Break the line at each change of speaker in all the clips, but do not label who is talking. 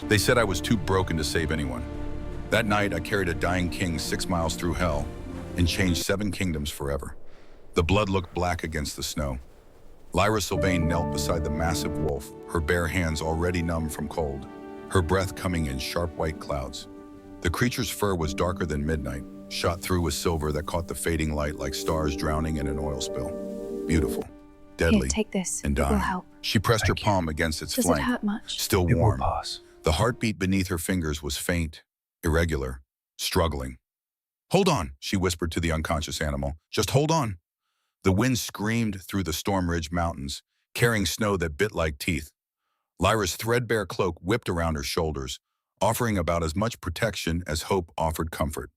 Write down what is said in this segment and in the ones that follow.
They said I was too broken to save anyone. That night, I carried a dying king 6 miles through hell and changed 7 kingdoms forever. The blood looked black against the snow. Lyra Sylvain knelt beside the massive wolf, her bare hands already numb from cold, her breath coming in sharp white clouds. The creature's fur was darker than midnight, shot through with silver that caught the fading light like stars drowning in an oil spill. Beautiful, deadly,
Here, take this.
and
It will
dying.
help.
She pressed her
Thank you.
palm against its
Does it
flank,
hurt much?
still
It will
warm.
pass.
The heartbeat beneath her fingers was faint, irregular, struggling. "Hold on," she whispered to the unconscious animal. "Just hold on." The wind screamed through the storm-ridged mountains, carrying snow that bit like teeth. Lyra's threadbare cloak whipped around her shoulders, offering about as much protection as hope offered comfort,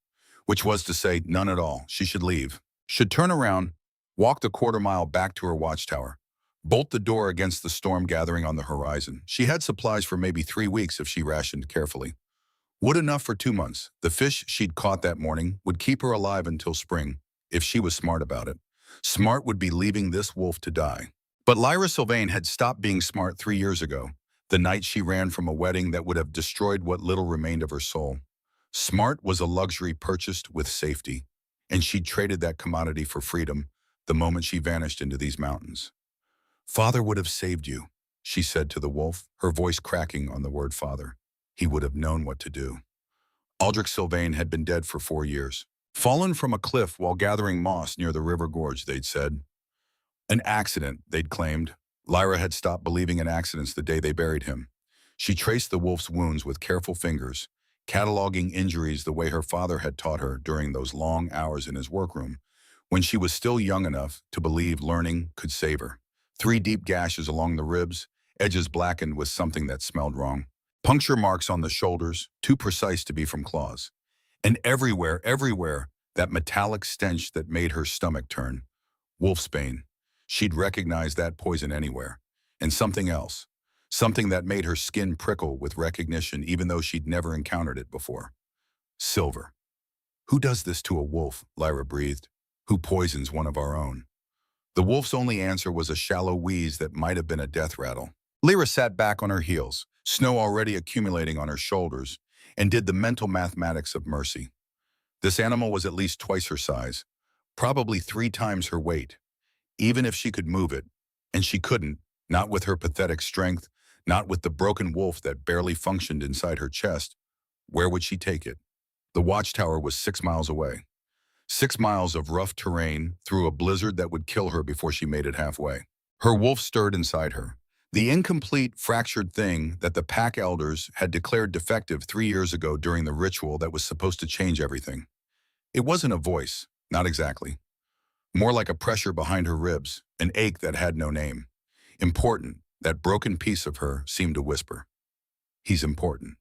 which was to say none at all. She should leave, should turn around, walk the quarter-mile back to her watchtower, bolt the door against the storm gathering on the horizon. She had supplies for maybe 3 weeks if she rationed carefully. Wood enough for 2 months. The fish she'd caught that morning would keep her alive until spring, if she was smart about it. Smart would be leaving this wolf to die. But Lyra Sylvain had stopped being smart 3 years ago, the night she ran from a wedding that would have destroyed what little remained of her soul. Smart was a luxury purchased with safety, and she'd traded that commodity for freedom the moment she vanished into these mountains. "Father would have saved you," she said to the wolf, her voice cracking on the word father. "He would have known what to do." Aldrich Sylvain had been dead for 4 years. Fallen from a cliff while gathering moss near the river gorge, they'd said. An accident, they'd claimed. Lyra had stopped believing in accidents the day they buried him. She traced the wolf's wounds with careful fingers, cataloging injuries the way her father had taught her during those long hours in his workroom, when she was still young enough to believe learning could save her. 3 deep gashes along the ribs, edges blackened with something that smelled wrong. Puncture marks on the shoulders, too precise to be from claws. And everywhere, that metallic stench that made her stomach turn. Wolfsbane. She'd recognize that poison anywhere. And something else. Something that made her skin prickle with recognition even though she'd never encountered it before. Silver. "Who does this to a wolf?" Lyra breathed. "Who poisons one of our own?" The wolf's only answer was a shallow wheeze that might have been a death rattle. Lyra sat back on her heels, snow already accumulating on her shoulders, and did the mental mathematics of mercy. This animal was at least twice her size, probably 3 times her weight. Even if she could move it, and she couldn't, not with her pathetic strength, not with the broken wolf that barely functioned inside her chest, where would she take it? The watchtower was 6 miles away. 6 miles of rough terrain through a blizzard that would kill her before she made it halfway. Her wolf stirred inside her. The incomplete, fractured thing that the pack elders had declared defective 3 years ago during the ritual that was supposed to change everything. It wasn't a voice, not exactly. More like a pressure behind her ribs, an ache that had no name. Important, that broken piece of her seemed to whisper. "He's important."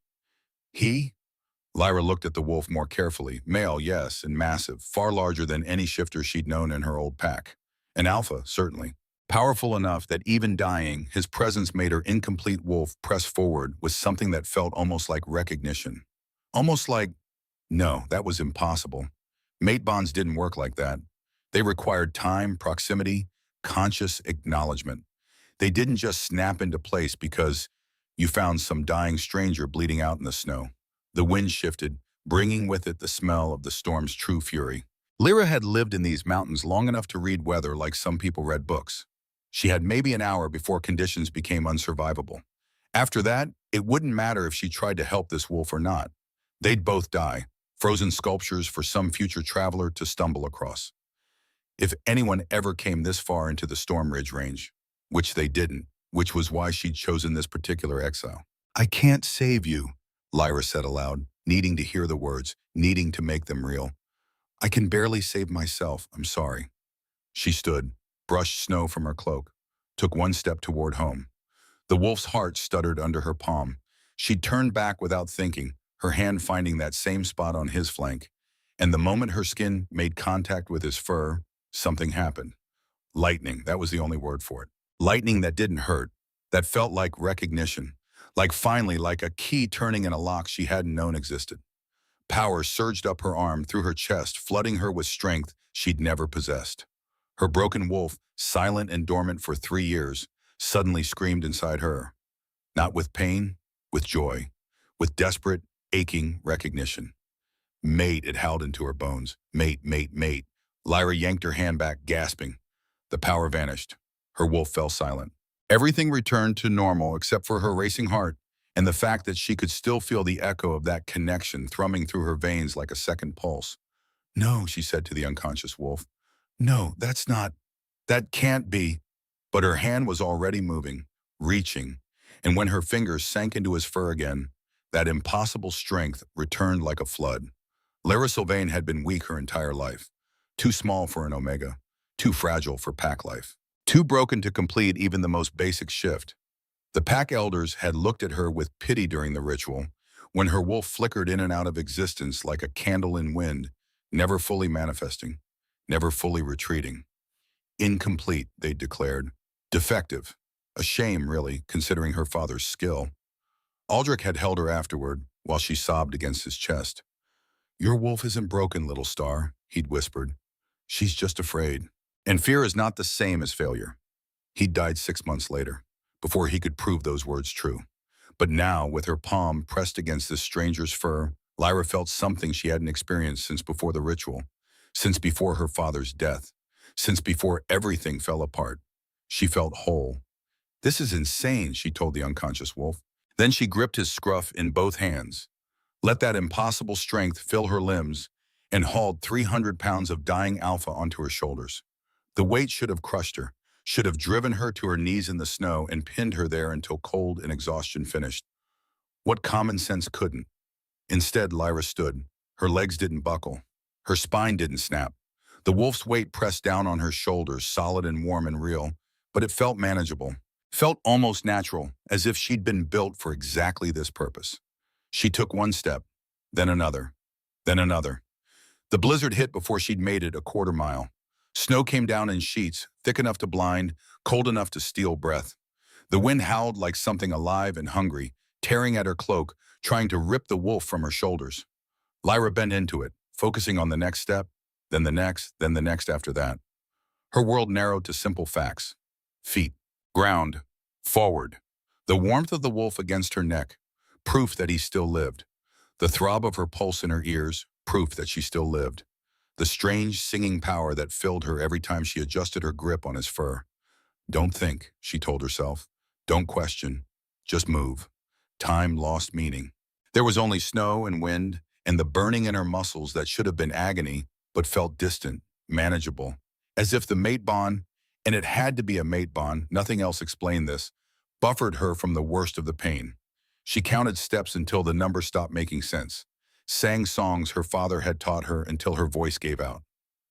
"He?" Lyra looked at the wolf more carefully. Male, yes, and massive, far larger than any shifter she'd known in her old pack. An alpha, certainly. Powerful enough that even dying, his presence made her incomplete wolf press forward with something that felt almost like recognition. Almost like, no, that was impossible. Mate bonds didn't work like that. They required time, proximity, conscious acknowledgement. They didn't just snap into place because you found some dying stranger bleeding out in the snow. The wind shifted, bringing with it the smell of the storm's true fury. Lyra had lived in these mountains long enough to read weather like some people read books. She had maybe an hour before conditions became unsurvivable. After that, it wouldn't matter if she tried to help this wolf or not. They'd both die, frozen sculptures for some future traveler to stumble across. If anyone ever came this far into the Storm Ridge range, which they didn't, which was why she'd chosen this particular exile. "I can't save you," Lyra said aloud, needing to hear the words, needing to make them real. "I can barely save myself, I'm sorry." She stood, brushed snow from her cloak, took one step toward home. The wolf's heart stuttered under her palm. She turned back without thinking, her hand finding that same spot on his flank. And the moment her skin made contact with his fur, something happened. Lightning, that was the only word for it. Lightning that didn't hurt, that felt like recognition, like a key turning in a lock she hadn't known existed. Power surged up her arm through her chest, flooding her with strength she'd never possessed. Her broken wolf, silent and dormant for 3 years, suddenly screamed inside her. Not with pain, with joy. with desperate, aching recognition. Mate, it howled into her bones. Mate, mate, mate. Lyra yanked her hand back, gasping. The power vanished. Her wolf fell silent. Everything returned to normal except for her racing heart and the fact that she could still feel the echo of that connection thrumming through her veins like a second pulse. No, she said to the unconscious wolf. No, that can't be. But her hand was already moving, reaching, and when her fingers sank into his fur again, that impossible strength returned like a flood. Lyra Sylvain had been weak her entire life, too small for an Omega, too fragile for pack life, too broken to complete even the most basic shift. The pack elders had looked at her with pity during the ritual, when her wolf flickered in and out of existence like a candle in wind, never fully manifesting, never fully retreating. Incomplete, they declared. Defective. A shame, really, considering her father's skill. Aldrich had held her afterward, while she sobbed against his chest. Your wolf isn't broken, little star, he'd whispered. She's just afraid. And fear is not the same as failure. He'd died 6 months later, before he could prove those words true. But now, with her palm pressed against this stranger's fur, Lyra felt something she hadn't experienced since before the ritual, since before her father's death, since before everything fell apart. She felt whole. This is insane, she told the unconscious wolf. Then she gripped his scruff in both hands, let that impossible strength fill her limbs, and hauled 300 pounds of dying alpha onto her shoulders. The weight should have crushed her, should have driven her to her knees in the snow and pinned her there until cold and exhaustion finished. What common sense couldn't? Instead, Lyra stood. Her legs didn't buckle. Her spine didn't snap. The wolf's weight pressed down on her shoulders, solid and warm and real, but it felt manageable, felt almost natural, as if she'd been built for exactly this purpose. She took one step, then another, then another. The blizzard hit before she'd made it a quarter mile. Snow came down in sheets, thick enough to blind, cold enough to steal breath. The wind howled like something alive and hungry, tearing at her cloak, trying to rip the wolf from her shoulders. Lyra bent into it, focusing on the next step, then the next after that. Her world narrowed to simple facts. Feet, ground, forward. The warmth of the wolf against her neck, proof that he still lived. The throb of her pulse in her ears, proof that she still lived. The strange singing power that filled her every time she adjusted her grip on his fur. Don't think, she told herself. Don't question. Just move. Time lost meaning. There was only snow and wind, and the burning in her muscles that should have been agony, but felt distant, manageable. As if the mate bond, and it had to be a mate bond, nothing else explained this, buffered her from the worst of the pain. She counted steps until the number stopped making sense, sang songs her father had taught her until her voice gave out,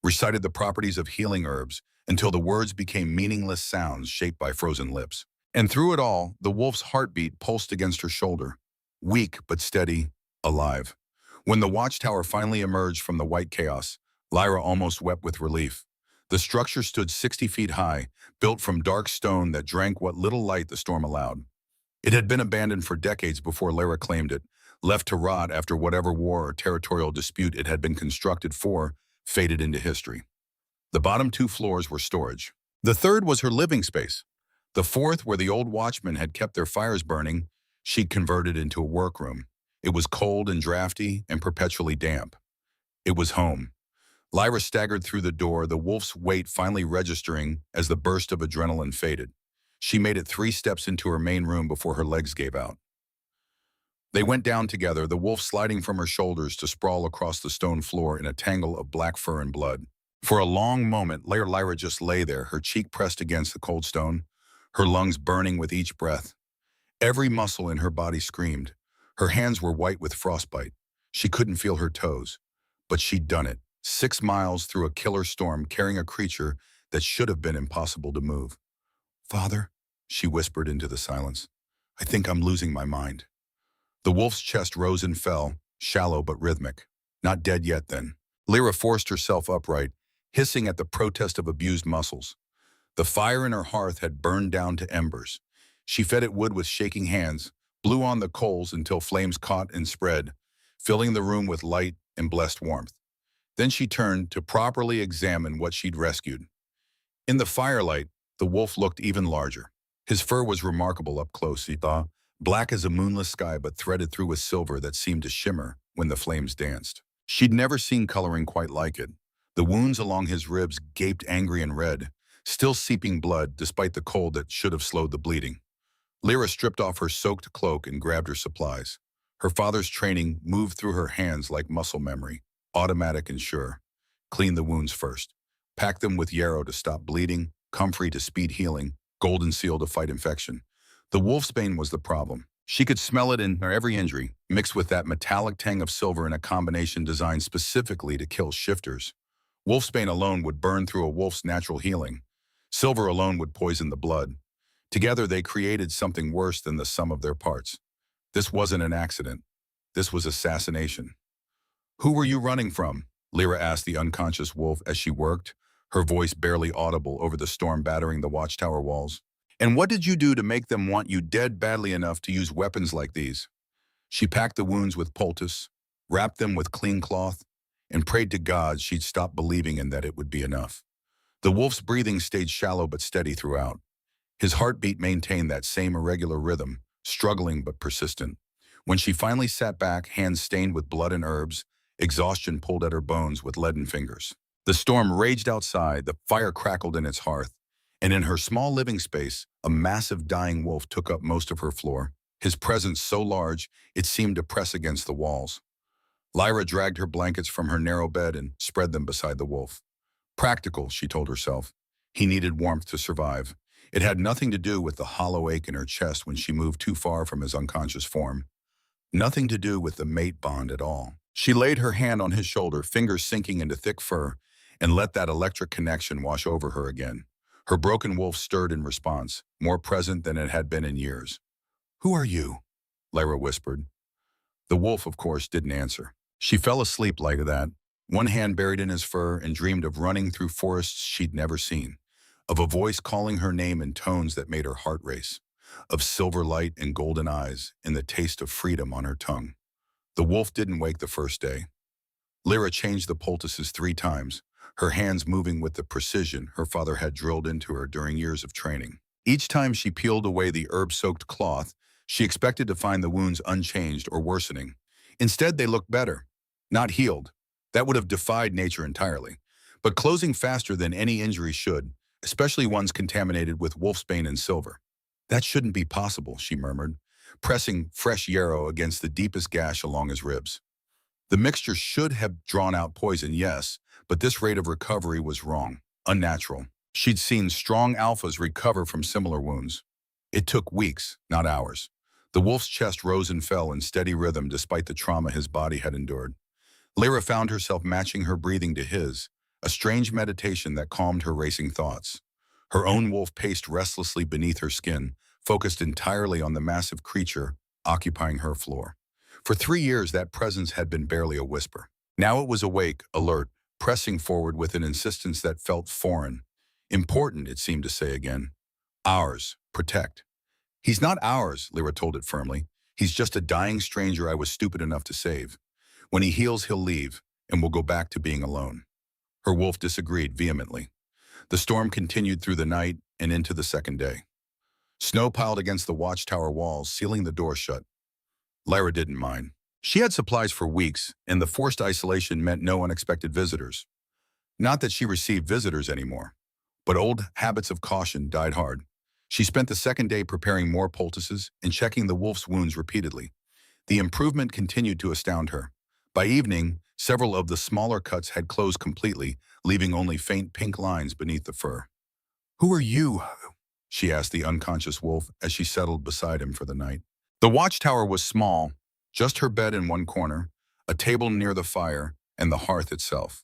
recited the properties of healing herbs until the words became meaningless sounds shaped by frozen lips. And through it all, the wolf's heartbeat pulsed against her shoulder, weak but steady, alive. When the watchtower finally emerged from the white chaos, Lyra almost wept with relief. The structure stood 60 feet high, built from dark stone that drank what little light the storm allowed. It had been abandoned for decades before Lyra claimed it, left to rot after whatever war or territorial dispute it had been constructed for faded into history. The bottom 2 floors were storage. The third was her living space. The fourth, where the old watchmen had kept their fires burning, she'd converted into a workroom. It was cold and drafty and perpetually damp. It was home. Lyra staggered through the door, the wolf's weight finally registering as the burst of adrenaline faded. She made it 3 steps into her main room before her legs gave out. They went down together, the wolf sliding from her shoulders to sprawl across the stone floor in a tangle of black fur and blood. For a long moment, Lyra just lay there, her cheek pressed against the cold stone, her lungs burning with each breath. Every muscle in her body screamed. Her hands were white with frostbite. She couldn't feel her toes. But she'd done it. 6 miles through a killer storm, carrying a creature that should have been impossible to move. Father, she whispered into the silence, I think I'm losing my mind. The wolf's chest rose and fell, shallow but rhythmic. Not dead yet, then. Lyra forced herself upright, hissing at the protest of abused muscles. The fire in her hearth had burned down to embers. She fed it wood with shaking hands, blew on the coals until flames caught and spread, filling the room with light and blessed warmth. Then she turned to properly examine what she'd rescued. In the firelight, the wolf looked even larger. His fur was remarkable up close, he thought, black as a moonless sky but threaded through with silver that seemed to shimmer when the flames danced. She'd never seen coloring quite like it. The wounds along his ribs gaped angry and red, still seeping blood despite the cold that should have slowed the bleeding. Lyra stripped off her soaked cloak and grabbed her supplies. Her father's training moved through her hands like muscle memory, automatic and sure. Clean the wounds first. Pack them with yarrow to stop bleeding, comfrey to speed healing, golden seal to fight infection. The wolfsbane was the problem. She could smell it in her every injury, mixed with that metallic tang of silver in a combination designed specifically to kill shifters. Wolfsbane alone would burn through a wolf's natural healing. Silver alone would poison the blood. Together they created something worse than the sum of their parts. This wasn't an accident. This was assassination. "Who were you running from?" Lyra asked the unconscious wolf as she worked, her voice barely audible over the storm battering the watchtower walls. "And what did you do to make them want you dead badly enough to use weapons like these?" She packed the wounds with poultice, wrapped them with clean cloth, and prayed to God she'd stop believing in that it would be enough. The wolf's breathing stayed shallow but steady throughout. His heartbeat maintained that same irregular rhythm, struggling but persistent. When she finally sat back, hands stained with blood and herbs, exhaustion pulled at her bones with leaden fingers. The storm raged outside, the fire crackled in its hearth, and in her small living space, a massive dying wolf took up most of her floor, his presence so large it seemed to press against the walls. Lyra dragged her blankets from her narrow bed and spread them beside the wolf. Practical, she told herself. He needed warmth to survive. It had nothing to do with the hollow ache in her chest when she moved too far from his unconscious form. Nothing to do with the mate bond at all. She laid her hand on his shoulder, fingers sinking into thick fur, and let that electric connection wash over her again. Her broken wolf stirred in response, more present than it had been in years. "Who are you?" Lyra whispered. The wolf, of course, didn't answer. She fell asleep like that, one hand buried in his fur, and dreamed of running through forests she'd never seen, of a voice calling her name in tones that made her heart race, of silver light and golden eyes and the taste of freedom on her tongue. The wolf didn't wake the first day. Lyra changed the poultices 3 times, her hands moving with the precision her father had drilled into her during years of training. Each time she peeled away the herb-soaked cloth, she expected to find the wounds unchanged or worsening. Instead, they looked better, not healed. That would have defied nature entirely, but closing faster than any injury should, especially ones contaminated with wolfsbane and silver. "That shouldn't be possible," she murmured, pressing fresh yarrow against the deepest gash along his ribs. The mixture should have drawn out poison, yes, but this rate of recovery was wrong, unnatural. She'd seen strong alphas recover from similar wounds. It took weeks, not hours. The wolf's chest rose and fell in steady rhythm despite the trauma his body had endured. Lyra found herself matching her breathing to his, a strange meditation that calmed her racing thoughts. Her own wolf paced restlessly beneath her skin, focused entirely on the massive creature occupying her floor. For 3 years, that presence had been barely a whisper. Now it was awake, alert, pressing forward with an insistence that felt foreign. Important, it seemed to say again. "Ours. Protect." "He's not ours," Lyra told it firmly. "He's just a dying stranger I was stupid enough to save. When he heals, he'll leave, and we'll go back to being alone." Her wolf disagreed vehemently. The storm continued through the night and into the second day. Snow piled against the watchtower walls, sealing the door shut. Lyra didn't mind. She had supplies for weeks, and the forced isolation meant no unexpected visitors. Not that she received visitors anymore, but old habits of caution died hard. She spent the second day preparing more poultices and checking the wolf's wounds repeatedly. The improvement continued to astound her. By evening, several of the smaller cuts had closed completely, leaving only faint pink lines beneath the fur. "Who are you?" she asked the unconscious wolf as she settled beside him for the night. The watchtower was small, just her bed in one corner, a table near the fire, and the hearth itself.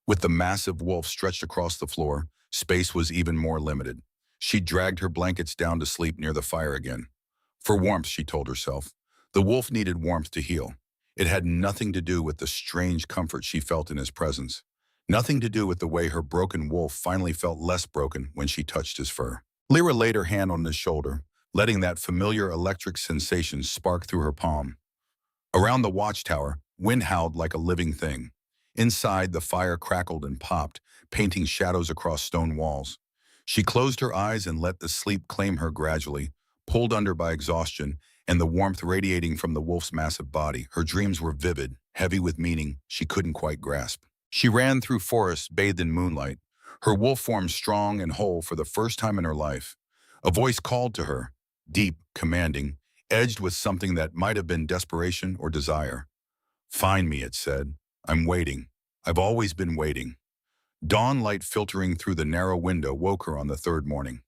With the massive wolf stretched across the floor, space was even more limited. She dragged her blankets down to sleep near the fire again. For warmth, she told herself. The wolf needed warmth to heal. It had nothing to do with the strange comfort she felt in his presence. Nothing to do with the way her broken wolf finally felt less broken when she touched his fur. Lyra laid her hand on his shoulder, letting that familiar electric sensation spark through her palm. Around the watchtower, wind howled like a living thing. Inside, the fire crackled and popped, painting shadows across stone walls. She closed her eyes and let the sleep claim her gradually, pulled under by exhaustion, and the warmth radiating from the wolf's massive body. Her dreams were vivid, heavy with meaning she couldn't quite grasp. She ran through forests bathed in moonlight, her wolf form strong and whole for the first time in her life. A voice called to her, deep, commanding, edged with something that might have been desperation or desire. "Find me," it said. "I'm waiting. I've always been waiting." Dawn light filtering through the narrow window woke her on the third morning.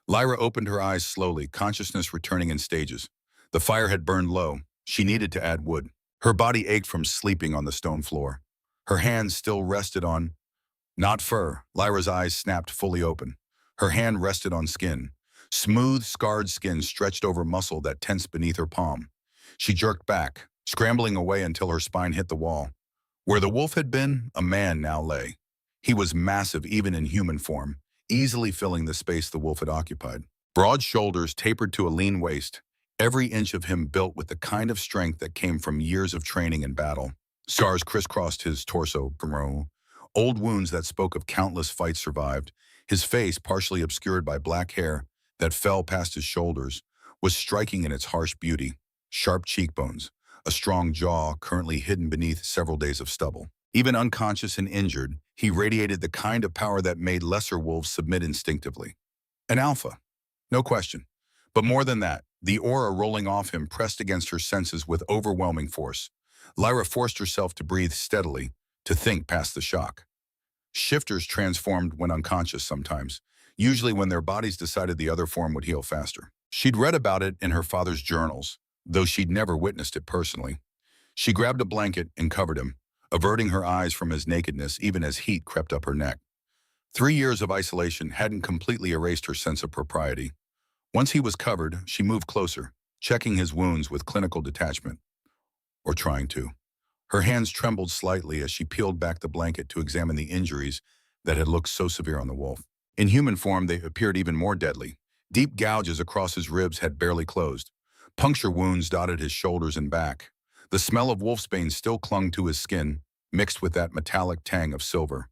Lyra opened her eyes slowly, consciousness returning in stages. The fire had burned low. She needed to add wood. Her body ached from sleeping on the stone floor. Her hands still rested on, not fur. Lyra's eyes snapped fully open. Her hand rested on skin. Smooth, scarred skin stretched over muscle that tensed beneath her palm. She jerked back, scrambling away until her spine hit the wall. Where the wolf had been, a man now lay. He was massive even in human form, easily filling the space the wolf had occupied. Broad shoulders tapered to a lean waist, every inch of him built with the kind of strength that came from years of training and battle. Scars crisscrossed his torso, old wounds that spoke of countless fights survived. His face, partially obscured by black hair that fell past his shoulders, was striking in its harsh beauty. Sharp cheekbones, a strong jaw currently hidden beneath several days of stubble. Even unconscious and injured, he radiated the kind of power that made lesser wolves submit instinctively. An alpha, no question. But more than that, the aura rolling off him pressed against her senses with overwhelming force. Lyra forced herself to breathe steadily, to think past the shock. Shifters transformed when unconscious sometimes, usually when their bodies decided the other form would heal faster. She'd read about it in her father's journals, though she'd never witnessed it personally. She grabbed a blanket and covered him, averting her eyes from his nakedness even as heat crept up her neck. 3 years of isolation hadn't completely erased her sense of propriety. Once he was covered, she moved closer, checking his wounds with clinical detachment. Or trying to. Her hands trembled slightly as she peeled back the blanket to examine the injuries that had looked so severe on the wolf. In human form, they appeared even more deadly. Deep gouges across his ribs had barely closed. Puncture wounds dotted his shoulders and back. The smell of wolfsbane still clung to his skin, mixed with that metallic tang of silver.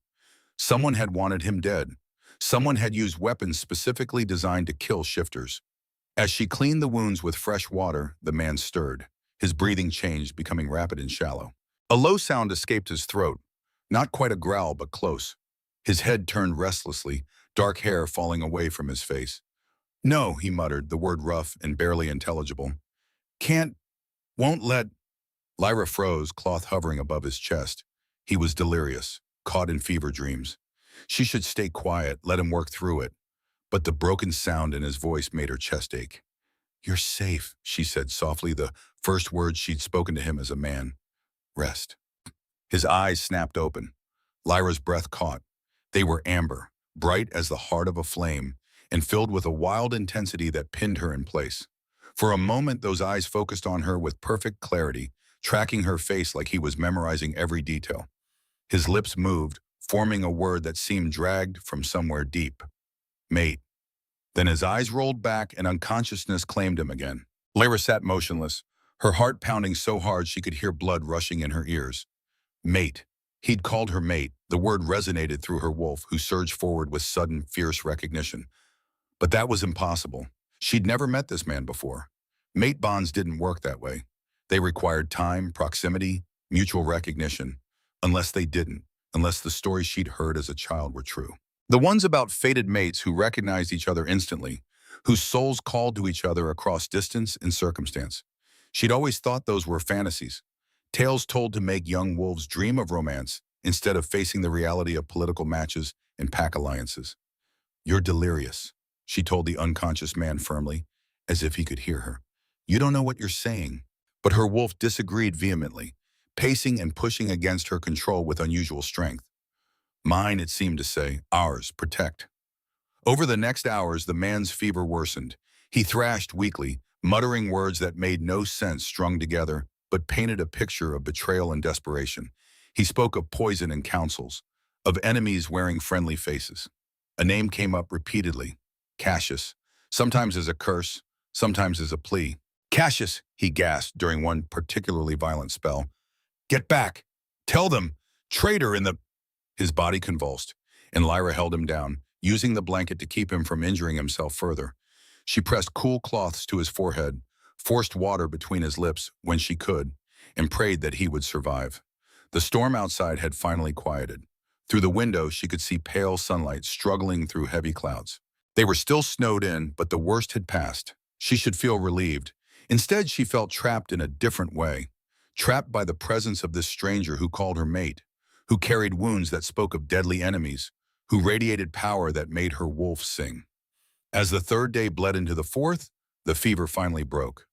Someone had wanted him dead. Someone had used weapons specifically designed to kill shifters. As she cleaned the wounds with fresh water, the man stirred. His breathing changed, becoming rapid and shallow. A low sound escaped his throat, not quite a growl, but close. His head turned restlessly, dark hair falling away from his face. "No," he muttered, the word rough and barely intelligible. "Can't, won't let." Lyra froze, cloth hovering above his chest. He was delirious, caught in fever dreams. She should stay quiet, let him work through it. But the broken sound in his voice made her chest ache. "You're safe," she said softly, the first words she'd spoken to him as a man. "Rest." His eyes snapped open. Lyra's breath caught. They were amber, bright as the heart of a flame, and filled with a wild intensity that pinned her in place. For a moment, those eyes focused on her with perfect clarity, tracking her face like he was memorizing every detail. His lips moved, forming a word that seemed dragged from somewhere deep. "Mate." Then his eyes rolled back and unconsciousness claimed him again. Lyra sat motionless, her heart pounding so hard she could hear blood rushing in her ears. Mate. He'd called her mate. The word resonated through her wolf, who surged forward with sudden, fierce recognition. But that was impossible. She'd never met this man before. Mate bonds didn't work that way. They required time, proximity, mutual recognition. Unless the stories she'd heard as a child were true. The ones about fated mates who recognized each other instantly, whose souls called to each other across distance and circumstance. She'd always thought those were fantasies, tales told to make young wolves dream of romance instead of facing the reality of political matches and pack alliances. "You're delirious," she told the unconscious man firmly, as if he could hear her. "You don't know what you're saying." But her wolf disagreed vehemently, pacing and pushing against her control with unusual strength. "Mine," it seemed to say, "ours, protect." Over the next hours, the man's fever worsened. He thrashed weakly, muttering words that made no sense strung together, but painted a picture of betrayal and desperation. He spoke of poison and counsels, of enemies wearing friendly faces. A name came up repeatedly, Cassius, sometimes as a curse, sometimes as a plea. "Cassius," he gasped during one particularly violent spell. "Get back! Tell them! Traitor in the—" His body convulsed, and Lyra held him down, using the blanket to keep him from injuring himself further. She pressed cool cloths to his forehead, forced water between his lips when she could, and prayed that he would survive. The storm outside had finally quieted. Through the window, she could see pale sunlight struggling through heavy clouds. They were still snowed in, but the worst had passed. She should feel relieved. Instead, she felt trapped in a different way. Trapped by the presence of this stranger who called her mate, who carried wounds that spoke of deadly enemies, who radiated power that made her wolf sing. As the third day bled into the fourth, the fever finally broke.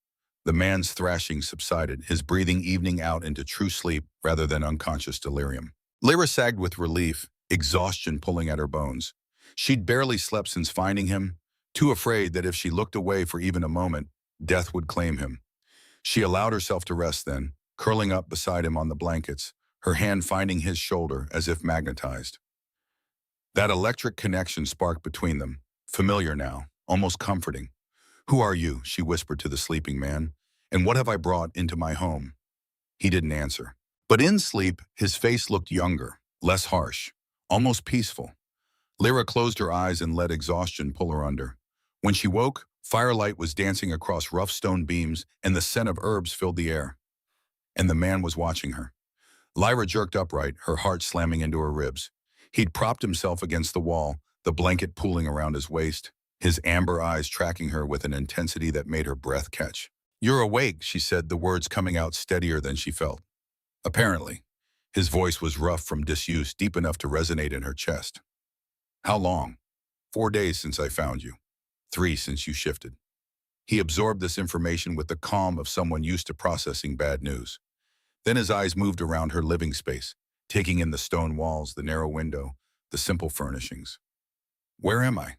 The man's thrashing subsided, his breathing evening out into true sleep rather than unconscious delirium. Lyra sagged with relief, exhaustion pulling at her bones. She'd barely slept since finding him, too afraid that if she looked away for even a moment, death would claim him. She allowed herself to rest then, curling up beside him on the blankets, her hand finding his shoulder as if magnetized. That electric connection sparked between them, familiar now, almost comforting. "Who are you?" she whispered to the sleeping man. "And what have I brought into my home?" He didn't answer. But in sleep, his face looked younger, less harsh, almost peaceful. Lyra closed her eyes and let exhaustion pull her under. When she woke, firelight was dancing across rough stone beams and the scent of herbs filled the air. And the man was watching her. Lyra jerked upright, her heart slamming into her ribs. He'd propped himself against the wall, the blanket pooling around his waist, his amber eyes tracking her with an intensity that made her breath catch. "You're awake," she said, the words coming out steadier than she felt. Apparently, his voice was rough from disuse, deep enough to resonate in her chest. "How long?" "4 days since I found you. 3 since you shifted." He absorbed this information with the calm of someone used to processing bad news. Then his eyes moved around her living space, taking in the stone walls, the narrow window, the simple furnishings. "Where am I?"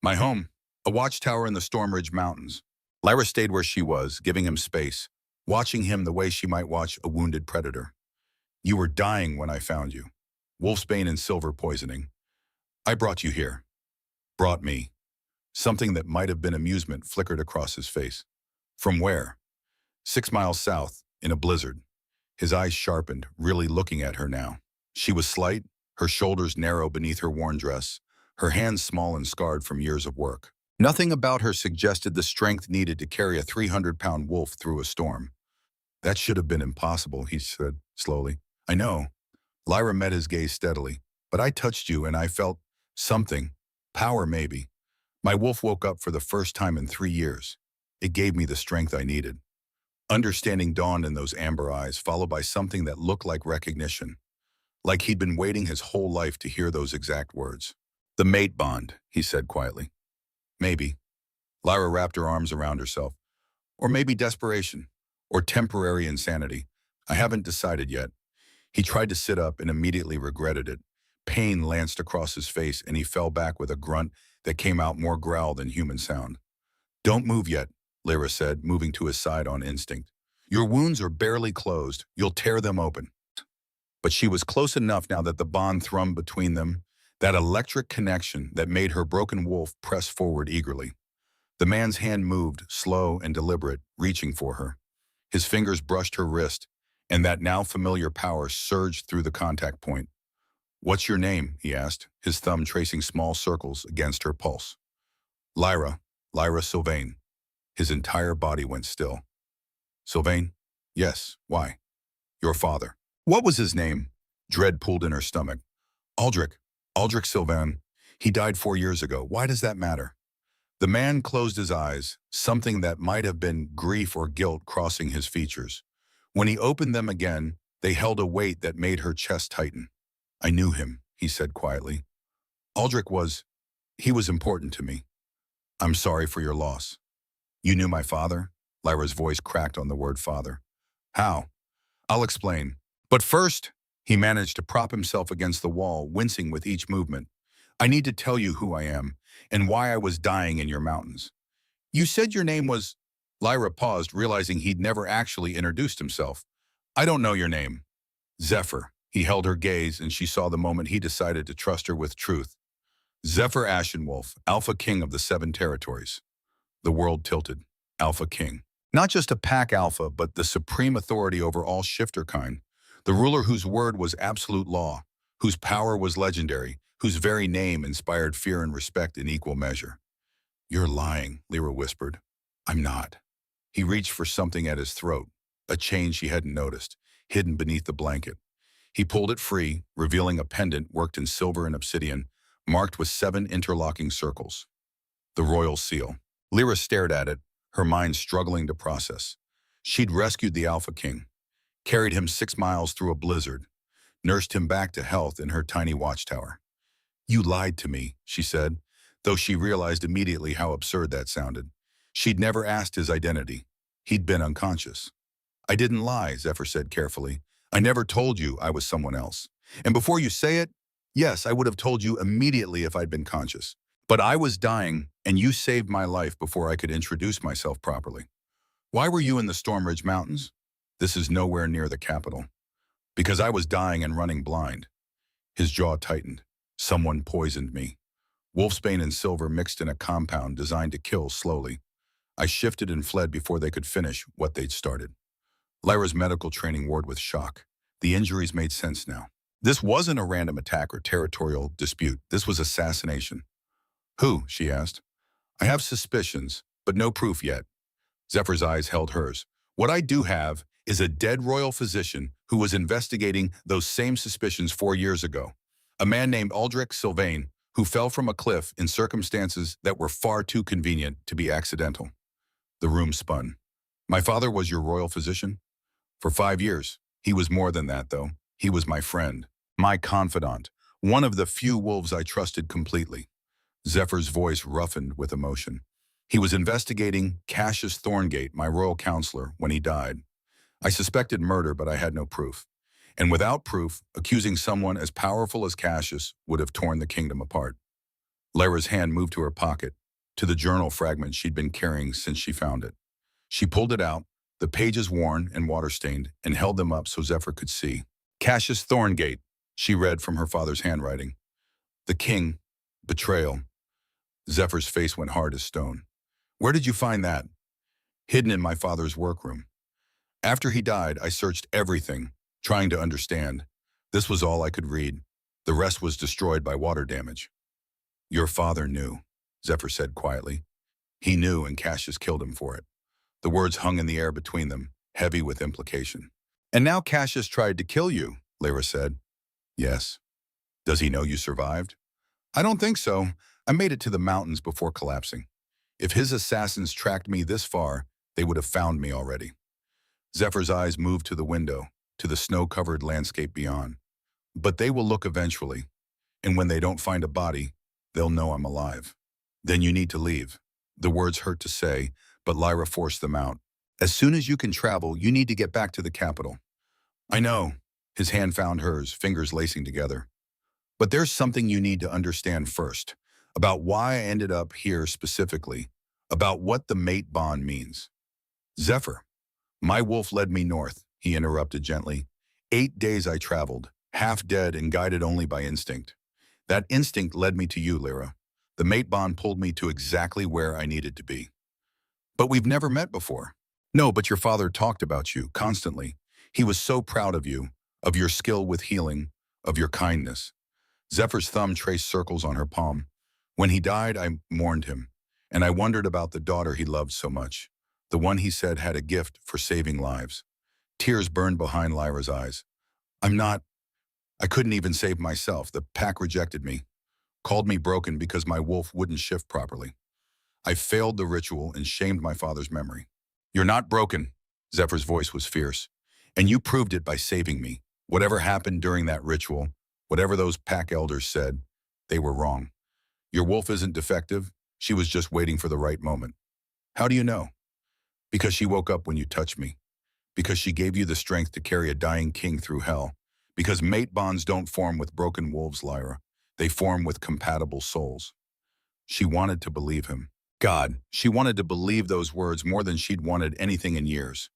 "My home, a watchtower in the Storm Ridge Mountains." Lyra stayed where she was, giving him space, watching him the way she might watch a wounded predator. "You were dying when I found you. Wolfsbane and silver poisoning. I brought you here." "Brought me." Something that might have been amusement flickered across his face. "From where?" 6 miles south, in a blizzard." His eyes sharpened, really looking at her now. She was slight, her shoulders narrow beneath her worn dress, her hands small and scarred from years of work. Nothing about her suggested the strength needed to carry a 300-pound wolf through a storm. "That should have been impossible," he said slowly. "I know." Lyra met his gaze steadily. "But I touched you and I felt something. Power, maybe. My wolf woke up for the first time in 3 years. It gave me the strength I needed." Understanding dawned in those amber eyes, followed by something that looked like recognition. Like he'd been waiting his whole life to hear those exact words. "The mate bond," he said quietly. "Maybe." Lyra wrapped her arms around herself. "Or maybe desperation. Or temporary insanity. I haven't decided yet." He tried to sit up and immediately regretted it. Pain lanced across his face and he fell back with a grunt that came out more growl than human sound. "Don't move yet," Lyra said, moving to his side on instinct. "Your wounds are barely closed. You'll tear them open." But she was close enough now that the bond thrummed between them, that electric connection that made her broken wolf press forward eagerly. The man's hand moved, slow and deliberate, reaching for her. His fingers brushed her wrist, and that now familiar power surged through the contact point. "What's your name?" he asked, his thumb tracing small circles against her pulse. "Lyra, Lyra Sylvain." His entire body went still. "Sylvain?" "Yes. Why?" "Your father." "What was his name?" Dread pulled in her stomach. "Aldrich. Aldrich Sylvain. He died 4 years ago. Why does that matter?" The man closed his eyes, something that might have been grief or guilt crossing his features. When he opened them again, they held a weight that made her chest tighten. "I knew him," he said quietly. "Aldrich he was important to me. I'm sorry for your loss." "You knew my father?" Lyra's voice cracked on the word father. "How?" "I'll explain. But first," he managed to prop himself against the wall, wincing with each movement. "I need to tell you who I am, and why I was dying in your mountains." "You said your name was—" Lyra paused, realizing he'd never actually introduced himself. "I don't know your name." "Zephyr." He held her gaze, and she saw the moment he decided to trust her with truth. "Zephyr Ashenwolf, Alphaking of the 7 territories." The world tilted. Alphaking. Not just a pack alpha, but the supreme authority over all shifter kind. The ruler whose word was absolute law, whose power was legendary, whose very name inspired fear and respect in equal measure. "You're lying," Lyra whispered. "I'm not." He reached for something at his throat, a chain she hadn't noticed, hidden beneath the blanket. He pulled it free, revealing a pendant worked in silver and obsidian, marked with 7 interlocking circles. The royal seal. Lyra stared at it, her mind struggling to process. She'd rescued the Alpha King, carried him 6 miles through a blizzard, nursed him back to health in her tiny watchtower. "You lied to me," she said, though she realized immediately how absurd that sounded. She'd never asked his identity. He'd been unconscious. "I didn't lie," Zephyr said carefully. "I never told you I was someone else. And before you say it, yes, I would have told you immediately if I'd been conscious. But I was dying, and you saved my life before I could introduce myself properly. Why were you in the Stormridge Mountains? This is nowhere near the capital." "Because I was dying and running blind." His jaw tightened. "Someone poisoned me. Wolfsbane and silver mixed in a compound designed to kill slowly. I shifted and fled before they could finish what they'd started." Lyra's medical training roared with shock. The injuries made sense now. This wasn't a random attack or territorial dispute. This was assassination. "Who?" she asked. "I have suspicions, but no proof yet." Zephyr's eyes held hers. "What I do have is a dead royal physician who was investigating those same suspicions 4 years ago. A man named Aldrich Sylvain, who fell from a cliff in circumstances that were far too convenient to be accidental." The room spun. "My father was your royal physician?" "For 5 years. He was more than that, though. He was my friend, my confidant, one of the few wolves I trusted completely." Zephyr's voice roughened with emotion. "He was investigating Cassius Thorngate, my royal counselor, when he died. I suspected murder, but I had no proof. And without proof, accusing someone as powerful as Cassius would have torn the kingdom apart." Lyra's hand moved to her pocket, to the journal fragment she'd been carrying since she found it. She pulled it out, the pages worn and water-stained, and held them up so Zephyr could see. "Cassius Thorngate," she read from her father's handwriting. "The king. Betrayal." Zephyr's face went hard as stone. "Where did you find that?" "Hidden in my father's workroom. After he died, I searched everything, trying to understand. This was all I could read. The rest was destroyed by water damage." "Your father knew," Zephyr said quietly. "He knew, and Cassius killed him for it." The words hung in the air between them, heavy with implication. "And now Cassius tried to kill you," Lyra said. "Yes." "Does he know you survived?" "I don't think so. I made it to the mountains before collapsing. If his assassins tracked me this far, they would have found me already." Zephyr's eyes moved to the window, to the snow-covered landscape beyond. "But they will look eventually, and when they don't find a body, they'll know I'm alive. Then you need to leave." The words hurt to say, but Lyra forced them out. "As soon as you can travel, you need to get back to the capital." "I know." His hand found hers, fingers lacing together. "But there's something you need to understand first, about why I ended up here specifically, about what the mate bond means." "Zephyr, my wolf led me north," he interrupted gently. 8 days I traveled, half dead and guided only by instinct. That instinct led me to you, Lyra. The mate bond pulled me to exactly where I needed to be. "But we've never met before." "No, but your father talked about you constantly. He was so proud of your skill with healing, of your kindness." Zephyr's thumb traced circles on her palm. "When he died, I mourned him, and I wondered about the daughter he loved so much, the one he said had a gift for saving lives." Tears burned behind Lyra's eyes. I couldn't even save myself. The pack rejected me, called me broken because my wolf wouldn't shift properly. I failed the ritual and shamed my father's memory." "You're not broken," Zephyr's voice was fierce. "And you proved it by saving me. Whatever happened during that ritual, whatever those pack elders said, they were wrong. Your wolf isn't defective. She was just waiting for the right moment." "How do you know?" "Because she woke up when you touched me. Because she gave you the strength to carry a dying king through hell. Because mate bonds don't form with broken wolves, Lyra. They form with compatible souls." She wanted to believe him. God, she wanted to believe those words more than she'd wanted anything in years.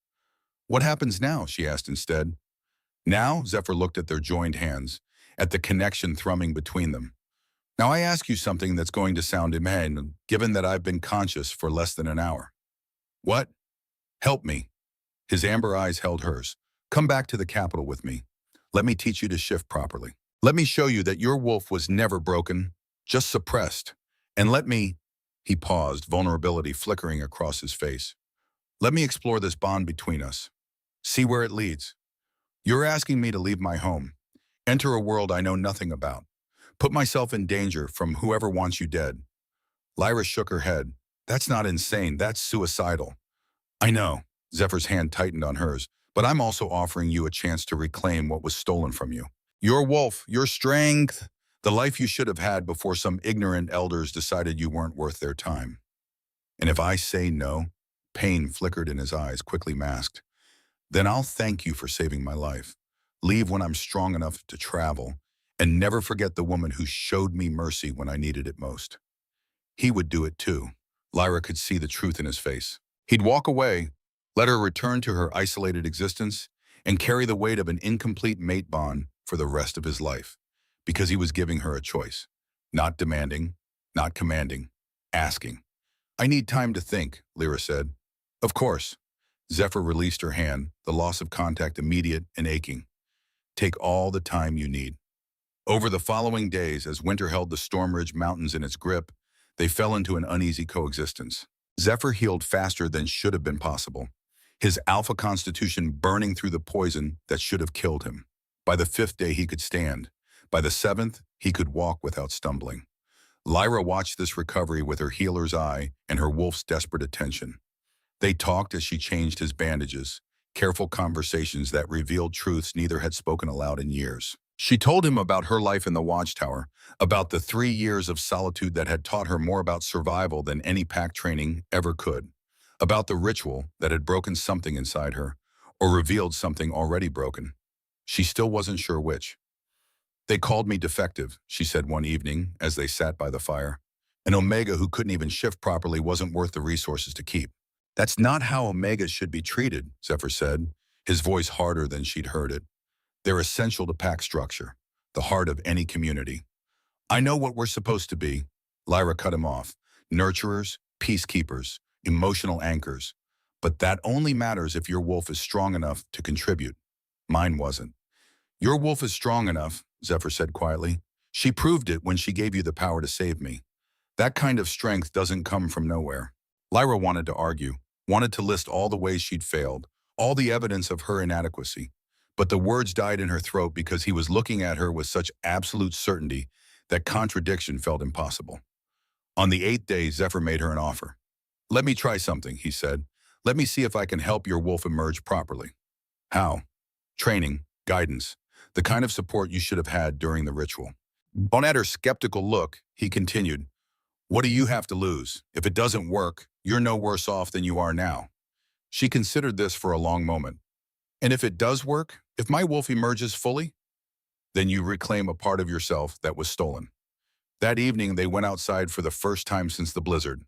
"What happens now?" she asked instead. "Now," Zephyr looked at their joined hands, at the connection thrumming between them. "Now I ask you something that's going to sound inane, given that I've been conscious for less than an hour." "What?" "Help me." His amber eyes held hers. "Come back to the capital with me. Let me teach you to shift properly. Let me show you that your wolf was never broken, just suppressed. And let me—" He paused, vulnerability flickering across his face. Let me explore this bond between us. See where it leads. You're asking me to leave my home, enter a world I know nothing about, put myself in danger from whoever wants you dead. Lyra shook her head. That's not insane, that's suicidal. I know. Zephyr's hand tightened on hers, but I'm also offering you a chance to reclaim what was stolen from you. Your wolf, your strength, the life you should have had before some ignorant elders decided you weren't worth their time. And if I say no, pain flickered in his eyes, quickly masked, then I'll thank you for saving my life. Leave when I'm strong enough to travel, and never forget the woman who showed me mercy when I needed it most. He would do it too. Lyra could see the truth in his face. He'd walk away, let her return to her isolated existence, and carry the weight of an incomplete mate bond for the rest of his life, because he was giving her a choice. Not demanding, not commanding, asking. I need time to think, Lyra said. Of course. Zephyr released her hand, the loss of contact immediate and aching. Take all the time you need. Over the following days, as winter held the Storm Ridge Mountains in its grip, they fell into an uneasy coexistence. Zephyr healed faster than should have been possible, his alpha constitution burning through the poison that should have killed him. By the 5th day, he could stand. By the 7th, he could walk without stumbling. Lyra watched this recovery with her healer's eye and her wolf's desperate attention. They talked as she changed his bandages, careful conversations that revealed truths neither had spoken aloud in years. She told him about her life in the watchtower, about the 3 years of solitude that had taught her more about survival than any pack training ever could, about the ritual that had broken something inside her, or revealed something already broken. She still wasn't sure which. They called me defective, she said one evening as they sat by the fire. An Omega who couldn't even shift properly wasn't worth the resources to keep. That's not how Omegas should be treated, Zephyr said, his voice harder than she'd heard it. They're essential to pack structure, the heart of any community. I know what we're supposed to be, Lyra cut him off. Nurturers, peacekeepers, emotional anchors. But that only matters if your wolf is strong enough to contribute. Mine wasn't. Your wolf is strong enough, Zephyr said quietly. She proved it when she gave you the power to save me. That kind of strength doesn't come from nowhere. Lyra wanted to argue, wanted to list all the ways she'd failed, all the evidence of her inadequacy. But the words died in her throat because he was looking at her with such absolute certainty that contradiction felt impossible. On the 8th day, Zephyr made her an offer. Let me try something, he said. Let me see if I can help your wolf emerge properly. How? Training, guidance, the kind of support you should have had during the ritual. On at her skeptical look, he continued, what do you have to lose? If it doesn't work, you're no worse off than you are now. She considered this for a long moment. And if it does work, if my wolf emerges fully, then you reclaim a part of yourself that was stolen. That evening, they went outside for the first time since the blizzard.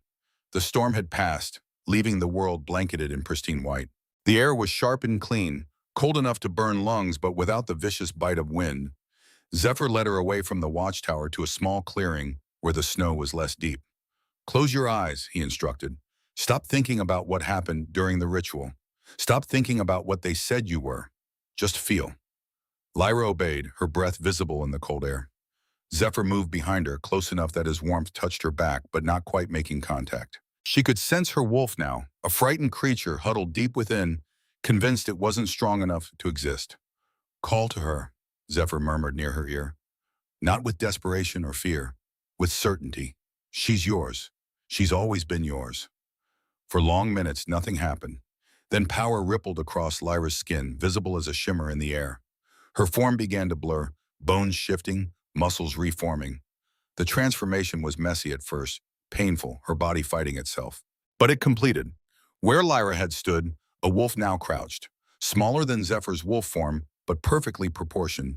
The storm had passed, leaving the world blanketed in pristine white. The air was sharp and clean, cold enough to burn lungs but without the vicious bite of wind. Zephyr led her away from the watchtower to a small clearing where the snow was less deep. Close your eyes, he instructed. Stop thinking about what happened during the ritual. Stop thinking about what they said you were. Just feel. Lyra obeyed, her breath visible in the cold air. Zephyr moved behind her, close enough that his warmth touched her back, but not quite making contact. She could sense her wolf now, a frightened creature huddled deep within, convinced it wasn't strong enough to exist. Call to her, Zephyr murmured near her ear. Not with desperation or fear, with certainty. She's yours. She's always been yours. For long minutes, nothing happened. Then power rippled across Lyra's skin, visible as a shimmer in the air. Her form began to blur, bones shifting, muscles reforming. The transformation was messy at first, painful, her body fighting itself. But it completed. Where Lyra had stood, a wolf now crouched, smaller than Zephyr's wolf form, but perfectly proportioned,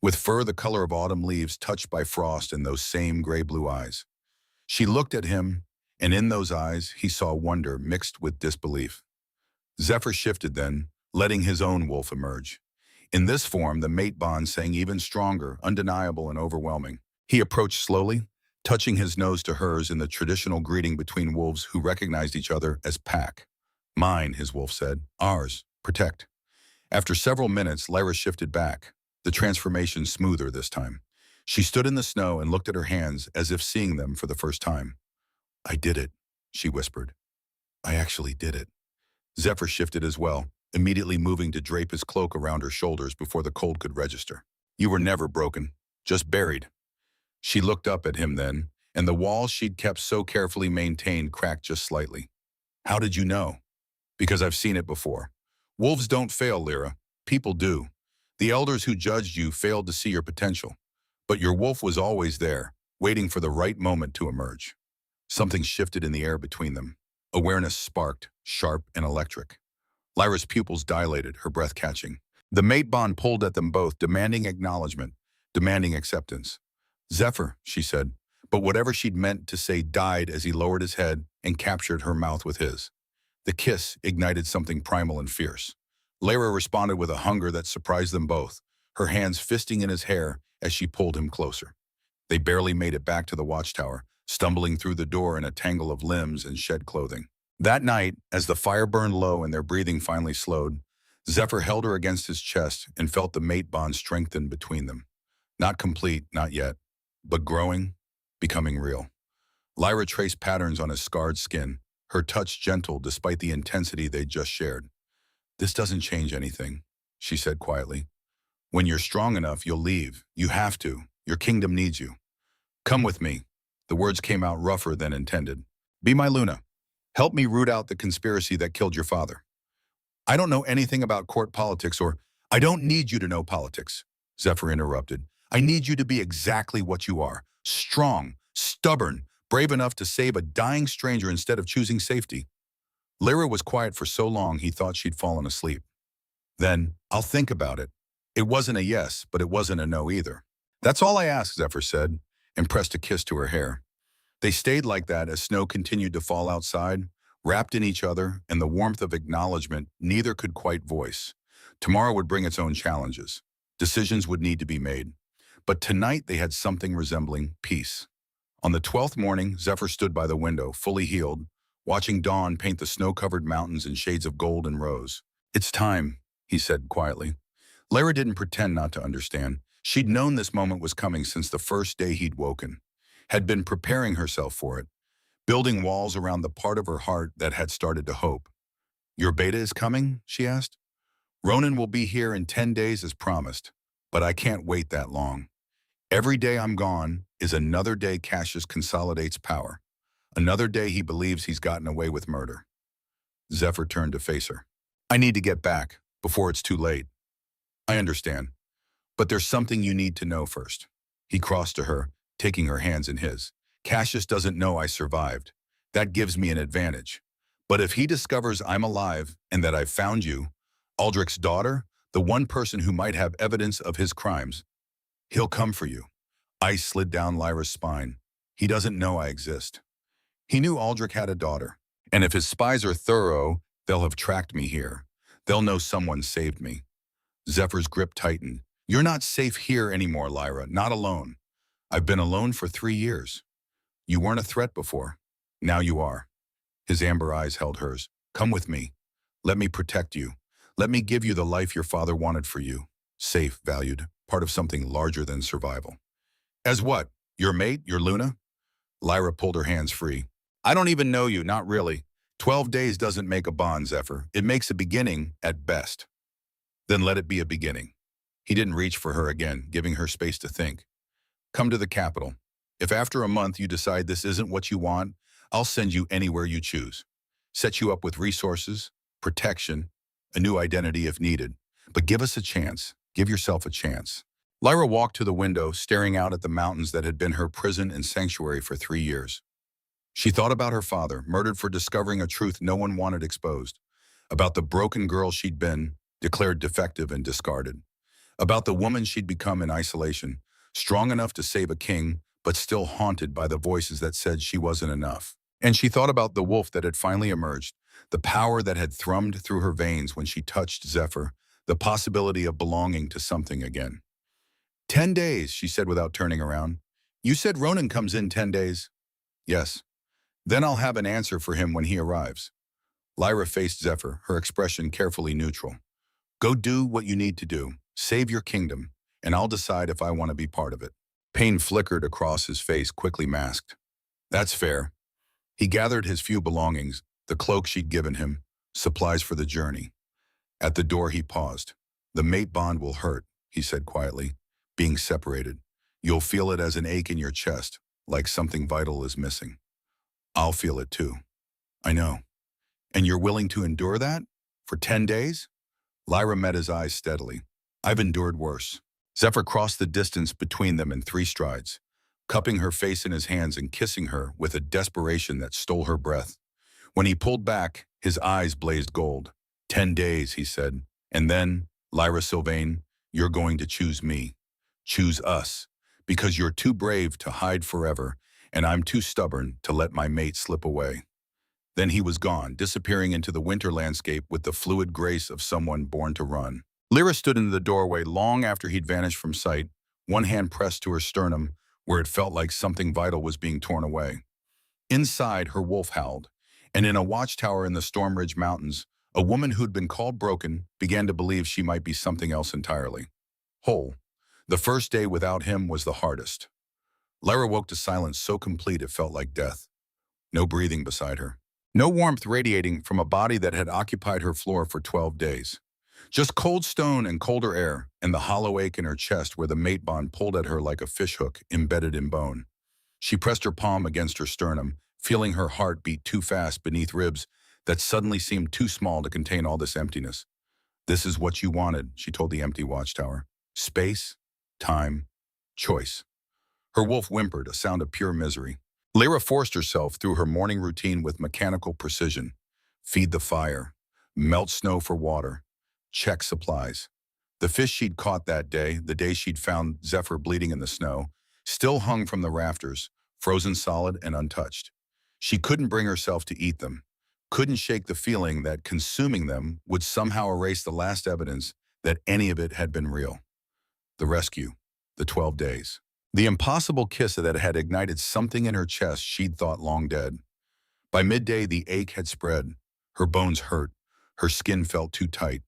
with fur the color of autumn leaves touched by frost and those same gray-blue eyes. She looked at him, and in those eyes he saw wonder mixed with disbelief. Zephyr shifted then, letting his own wolf emerge. In this form, the mate bond sang even stronger, undeniable and overwhelming. He approached slowly, touching his nose to hers in the traditional greeting between wolves who recognized each other as pack. Mine, his wolf said. Ours. Protect. After several minutes, Lyra shifted back, the transformation smoother this time. She stood in the snow and looked at her hands as if seeing them for the first time. I did it, she whispered. I actually did it. Zephyr shifted as well, immediately moving to drape his cloak around her shoulders before the cold could register. You were never broken, just buried. She looked up at him then, and the walls she'd kept so carefully maintained cracked just slightly. How did you know? Because I've seen it before. Wolves don't fail, Lyra. People do. The elders who judged you failed to see your potential. But your wolf was always there, waiting for the right moment to emerge. Something shifted in the air between them. Awareness sparked, sharp and electric. Lyra's pupils dilated, her breath catching. The mate bond pulled at them both, demanding acknowledgement, demanding acceptance. Zephyr, she said, but whatever she'd meant to say died as he lowered his head and captured her mouth with his. The kiss ignited something primal and fierce. Lyra responded with a hunger that surprised them both, her hands fisting in his hair as she pulled him closer. They barely made it back to the watchtower, stumbling through the door in a tangle of limbs and shed clothing. That night, as the fire burned low and their breathing finally slowed, Zephyr held her against his chest and felt the mate bond strengthen between them. Not complete, not yet, but growing, becoming real. Lyra traced patterns on his scarred skin, her touch gentle despite the intensity they'd just shared. This doesn't change anything, she said quietly. When you're strong enough, you'll leave. You have to. Your kingdom needs you. Come with me. The words came out rougher than intended. Be my Luna. Help me root out the conspiracy that killed your father. I don't know anything about court politics or I don't need you to know politics, Zephyr interrupted. I need you to be exactly what you are. Strong, stubborn, brave enough to save a dying stranger instead of choosing safety. Lyra was quiet for so long he thought she'd fallen asleep. Then, I'll think about it. It wasn't a yes, but it wasn't a no either. That's all I ask, Zephyr said, and pressed a kiss to her hair. They stayed like that as snow continued to fall outside, wrapped in each other, and the warmth of acknowledgement neither could quite voice. Tomorrow would bring its own challenges. Decisions would need to be made. But tonight they had something resembling peace. On the 12th morning, Zephyr stood by the window, fully healed, watching dawn paint the snow-covered mountains in shades of gold and rose. It's time, he said quietly. Lyra didn't pretend not to understand. She'd known this moment was coming since the first day he'd woken, had been preparing herself for it, building walls around the part of her heart that had started to hope. Your beta is coming? She asked. Ronan will be here in 10 days as promised, but I can't wait that long. Every day I'm gone is another day Cassius consolidates power, another day he believes he's gotten away with murder. Zephyr turned to face her. I need to get back before it's too late. I understand, but there's something you need to know first. He crossed to her, taking her hands in his. Cassius doesn't know I survived. That gives me an advantage. But if he discovers I'm alive and that I've found you, Aldrich's daughter, the one person who might have evidence of his crimes, he'll come for you. Ice slid down Lyra's spine. He doesn't know I exist. He knew Aldrich had a daughter. And if his spies are thorough, they'll have tracked me here. They'll know someone saved me. Zephyr's grip tightened. You're not safe here anymore, Lyra, not alone. I've been alone for 3 years. You weren't a threat before. Now you are. His amber eyes held hers. Come with me. Let me protect you. Let me give you the life your father wanted for you. Safe, valued, part of something larger than survival. As what? Your mate? Your Luna? Lyra pulled her hands free. I don't even know you, not really. 12 days doesn't make a bond, Zephyr. It makes a beginning at best. Then let it be a beginning. He didn't reach for her again, giving her space to think. Come to the capital. If after a month you decide this isn't what you want, I'll send you anywhere you choose. Set you up with resources, protection, a new identity if needed. But give us a chance. Give yourself a chance. Lyra walked to the window, staring out at the mountains that had been her prison and sanctuary for 3 years. She thought about her father, murdered for discovering a truth no one wanted exposed, about the broken girl she'd been, declared defective and discarded, about the woman she'd become in isolation, strong enough to save a king, but still haunted by the voices that said she wasn't enough. And she thought about the wolf that had finally emerged, the power that had thrummed through her veins when she touched Zephyr, the possibility of belonging to something again. 10 days, she said without turning around. You said Ronan comes in 10 days? Yes. Then I'll have an answer for him when he arrives. Lyra faced Zephyr, her expression carefully neutral. Go do what you need to do. Save your kingdom, and I'll decide if I want to be part of it. Pain flickered across his face, quickly masked. That's fair. He gathered his few belongings, the cloak she'd given him, supplies for the journey. At the door he paused. The mate bond will hurt, he said quietly, being separated. You'll feel it as an ache in your chest, like something vital is missing. I'll feel it too. I know. And you're willing to endure that? For 10 days? Lyra met his eyes steadily. I've endured worse. Zephyr crossed the distance between them in 3 strides, cupping her face in his hands and kissing her with a desperation that stole her breath. When he pulled back, his eyes blazed gold. 10 days, he said. And then, Lyra Sylvain, you're going to choose me. Choose us. Because you're too brave to hide forever, and I'm too stubborn to let my mate slip away. Then he was gone, disappearing into the winter landscape with the fluid grace of someone born to run. Lyra stood in the doorway long after he'd vanished from sight, one hand pressed to her sternum, where it felt like something vital was being torn away. Inside, her wolf howled, and in a watchtower in the Storm Ridge Mountains, a woman who'd been called broken began to believe she might be something else entirely. Whole. The first day without him was the hardest. Lyra woke to silence so complete it felt like death. No breathing beside her. No warmth radiating from a body that had occupied her floor for 12 days. Just cold stone and colder air, and the hollow ache in her chest where the mate bond pulled at her like a fishhook embedded in bone. She pressed her palm against her sternum, feeling her heart beat too fast beneath ribs that suddenly seemed too small to contain all this emptiness. This is what you wanted, she told the empty watchtower. Space, time, choice. Her wolf whimpered, a sound of pure misery. Lyra forced herself through her morning routine with mechanical precision. Feed the fire, melt snow for water, check supplies. The fish she'd caught that day, the day she'd found Zephyr bleeding in the snow, still hung from the rafters, frozen solid and untouched. She couldn't bring herself to eat them, couldn't shake the feeling that consuming them would somehow erase the last evidence that any of it had been real. The rescue, the 12 days. The impossible kiss that had ignited something in her chest she'd thought long dead. By midday, the ache had spread. Her bones hurt. Her skin felt too tight.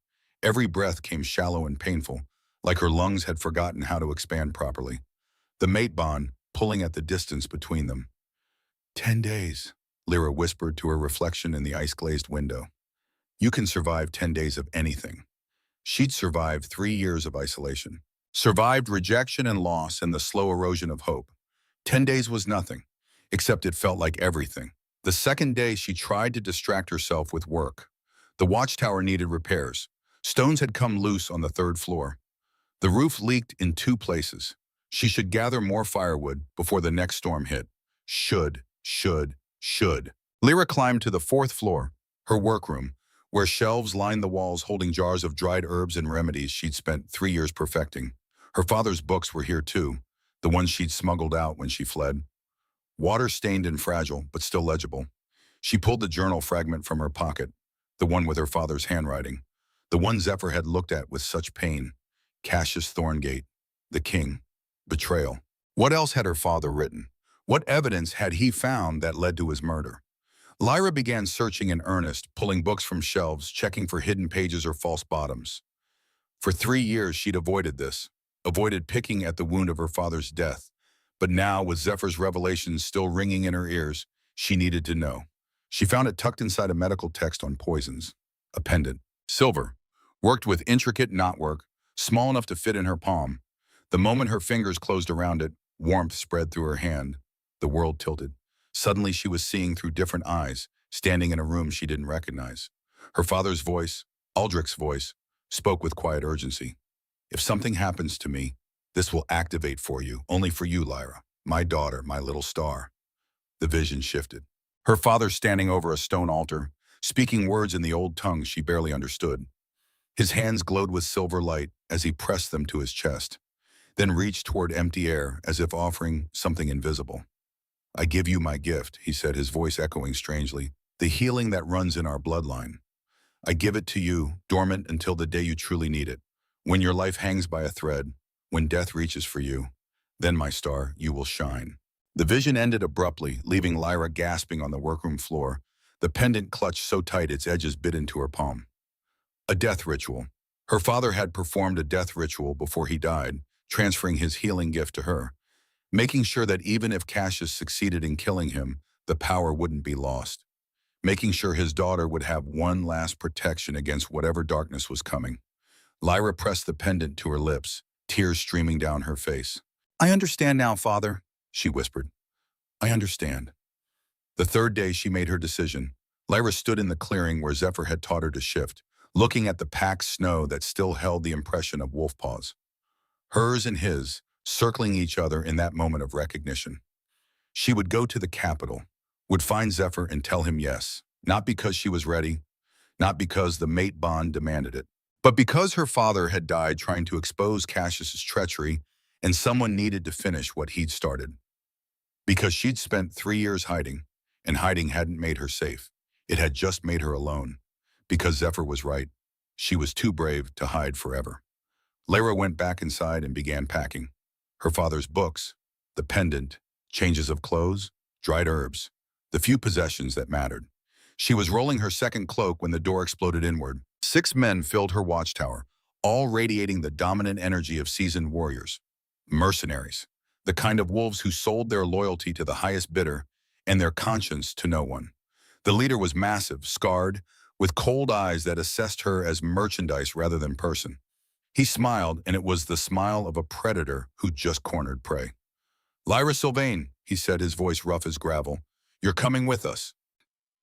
Every breath came shallow and painful, like her lungs had forgotten how to expand properly. The mate bond pulling at the distance between them. 10 days, Lyra whispered to her reflection in the ice-glazed window. You can survive 10 days of anything. She'd survived 3 years of isolation. Survived rejection and loss and the slow erosion of hope. 10 days was nothing, except it felt like everything. The second day, she tried to distract herself with work. The watchtower needed repairs. Stones had come loose on the 3rd floor. The roof leaked in 2 places. She should gather more firewood before the next storm hit. Should. Lyra climbed to the 4th floor, her workroom, where shelves lined the walls holding jars of dried herbs and remedies she'd spent 3 years perfecting. Her father's books were here too, the ones she'd smuggled out when she fled. Water-stained and fragile, but still legible. She pulled the journal fragment from her pocket, the one with her father's handwriting, the one Zephyr had looked at with such pain. Cassius Thorngate, the king, betrayal. What else had her father written? What evidence had he found that led to his murder? Lyra began searching in earnest, pulling books from shelves, checking for hidden pages or false bottoms. For 3 years, she'd avoided this, avoided picking at the wound of her father's death. But now, with Zephyr's revelations still ringing in her ears, she needed to know. She found it tucked inside a medical text on poisons. A pendant. Silver. Worked with intricate knotwork, small enough to fit in her palm. The moment her fingers closed around it, warmth spread through her hand. The world tilted. Suddenly, she was seeing through different eyes, standing in a room she didn't recognize. Her father's voice, Aldrich's voice, spoke with quiet urgency. If something happens to me, this will activate for you, only for you, Lyra, my daughter, my little star. The vision shifted. Her father standing over a stone altar, speaking words in the old tongue she barely understood. His hands glowed with silver light as he pressed them to his chest, then reached toward empty air as if offering something invisible. I give you my gift, he said, his voice echoing strangely, the healing that runs in our bloodline. I give it to you, dormant until the day you truly need it. When your life hangs by a thread, when death reaches for you, then, my star, you will shine. The vision ended abruptly, leaving Lyra gasping on the workroom floor, the pendant clutched so tight its edges bit into her palm. A death ritual. Her father had performed a death ritual before he died, transferring his healing gift to her, making sure that even if Cassius succeeded in killing him, the power wouldn't be lost. making sure his daughter would have one last protection against whatever darkness was coming. Lyra pressed the pendant to her lips, tears streaming down her face. "I understand now, Father," she whispered. "I understand." The third day she made her decision. Lyra stood in the clearing where Zephyr had taught her to shift, looking at the packed snow that still held the impression of wolf paws. Hers and his, circling each other in that moment of recognition. She would go to the capital, would find Zephyr and tell him yes, not because she was ready, not because the mate bond demanded it, but because her father had died trying to expose Cassius's treachery and someone needed to finish what he'd started. Because she'd spent 3 years hiding, and hiding hadn't made her safe. It had just made her alone. Because Zephyr was right. She was too brave to hide forever. Lyra went back inside and began packing. Her father's books, the pendant, changes of clothes, dried herbs, the few possessions that mattered. She was rolling her second cloak when the door exploded inward. 6 men filled her watchtower, all radiating the dominant energy of seasoned warriors. Mercenaries, the kind of wolves who sold their loyalty to the highest bidder and their conscience to no one. The leader was massive, scarred, with cold eyes that assessed her as merchandise rather than person. He smiled, and it was the smile of a predator who just cornered prey. "Lyra Sylvain," he said, his voice rough as gravel, "you're coming with us."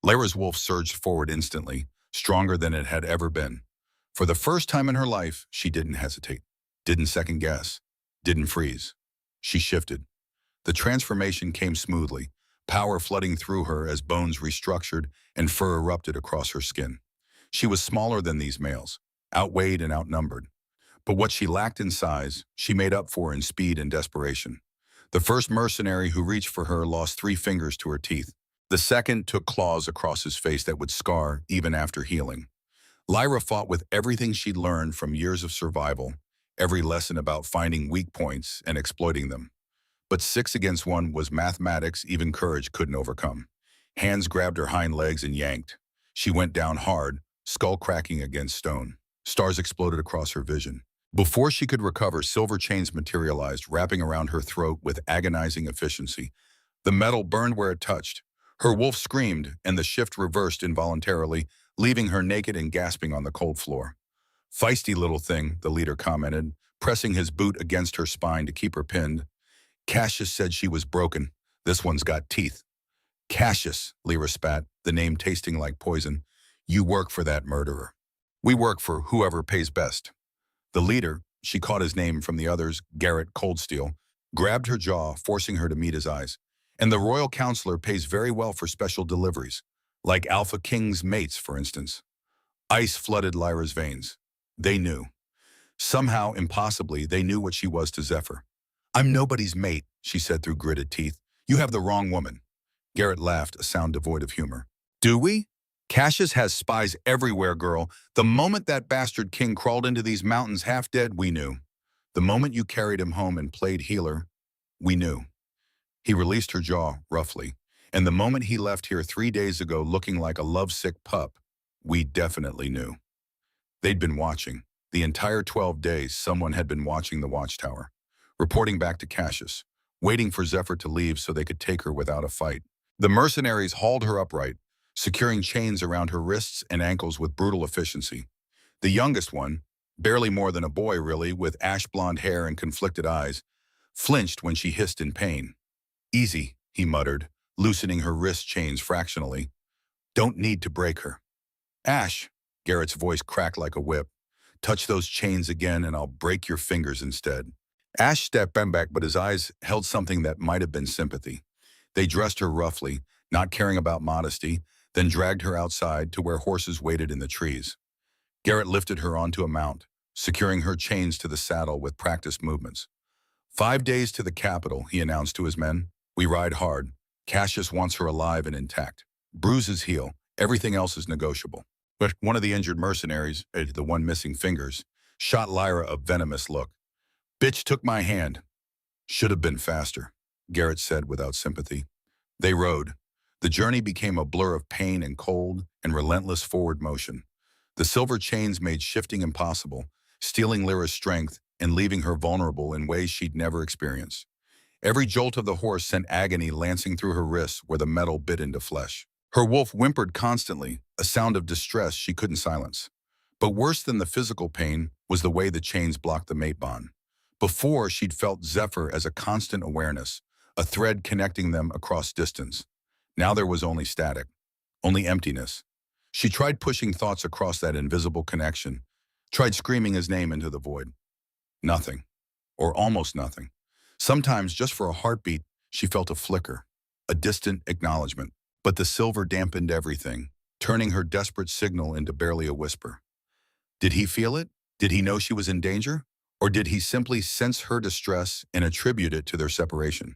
Lyra's wolf surged forward instantly, stronger than it had ever been. For the first time in her life, she didn't hesitate, didn't second guess, didn't freeze. She shifted. The transformation came smoothly, power flooding through her as bones restructured and fur erupted across her skin. She was smaller than these males, outweighed and outnumbered. But what she lacked in size, she made up for in speed and desperation. The first mercenary who reached for her lost 3 fingers to her teeth. The second took claws across his face that would scar even after healing. Lyra fought with everything she'd learned from years of survival, every lesson about finding weak points and exploiting them. But 6 against 1 was mathematics even courage couldn't overcome. Hands grabbed her hind legs and yanked. She went down hard, skull cracking against stone. Stars exploded across her vision. Before she could recover, silver chains materialized, wrapping around her throat with agonizing efficiency. The metal burned where it touched. Her wolf screamed, and the shift reversed involuntarily, leaving her naked and gasping on the cold floor. "Feisty little thing," the leader commented, pressing his boot against her spine to keep her pinned. "Cassius said she was broken. This one's got teeth." "Cassius," Lyra spat, the name tasting like poison. "You work for that murderer." "We work for whoever pays best." The leader, she caught his name from the others, Garrett Coldsteel, grabbed her jaw, forcing her to meet his eyes. "And the royal counselor pays very well for special deliveries, like Alphaking's mates, for instance." Ice flooded Lyra's veins. They knew. Somehow, impossibly, they knew what she was to Zephyr. "I'm nobody's mate," she said through gritted teeth. "You have the wrong woman." Garrett laughed, a sound devoid of humor. "Do we? Cassius has spies everywhere, girl. The moment that bastard king crawled into these mountains half dead, we knew. The moment you carried him home and played healer, we knew." He released her jaw, roughly. "And the moment he left here 3 days ago looking like a lovesick pup, we definitely knew." They'd been watching. The entire 12 days, someone had been watching the watchtower, reporting back to Cassius, waiting for Zephyr to leave so they could take her without a fight. The mercenaries hauled her upright, securing chains around her wrists and ankles with brutal efficiency. The youngest one, barely more than a boy really, with ash-blonde hair and conflicted eyes, flinched when she hissed in pain. "Easy," he muttered, loosening her wrist chains fractionally. "Don't need to break her." "Ash," Garrett's voice cracked like a whip, "touch those chains again and I'll break your fingers instead." Ash stepped back, but his eyes held something that might have been sympathy. They dressed her roughly, not caring about modesty, then dragged her outside to where horses waited in the trees. Garrett lifted her onto a mount, securing her chains to the saddle with practiced movements. 5 days to the capital, he announced to his men. "We ride hard. Cassius wants her alive and intact. Bruises heal. Everything else is negotiable." But one of the injured mercenaries, the one missing fingers, shot Lyra a venomous look. "Bitch took my hand." "Should have been faster," Garrett said without sympathy. They rode. The journey became a blur of pain and cold and relentless forward motion. The silver chains made shifting impossible, stealing Lyra's strength and leaving her vulnerable in ways she'd never experienced. Every jolt of the horse sent agony lancing through her wrists where the metal bit into flesh. Her wolf whimpered constantly, a sound of distress she couldn't silence. But worse than the physical pain was the way the chains blocked the mate bond. Before, she'd felt Zephyr as a constant awareness, a thread connecting them across distance. Now there was only static, only emptiness. She tried pushing thoughts across that invisible connection, tried screaming his name into the void. Nothing, or almost nothing. Sometimes, just for a heartbeat, she felt a flicker, a distant acknowledgement. But the silver dampened everything, turning her desperate signal into barely a whisper. Did he feel it? Did he know she was in danger? Or did he simply sense her distress and attribute it to their separation?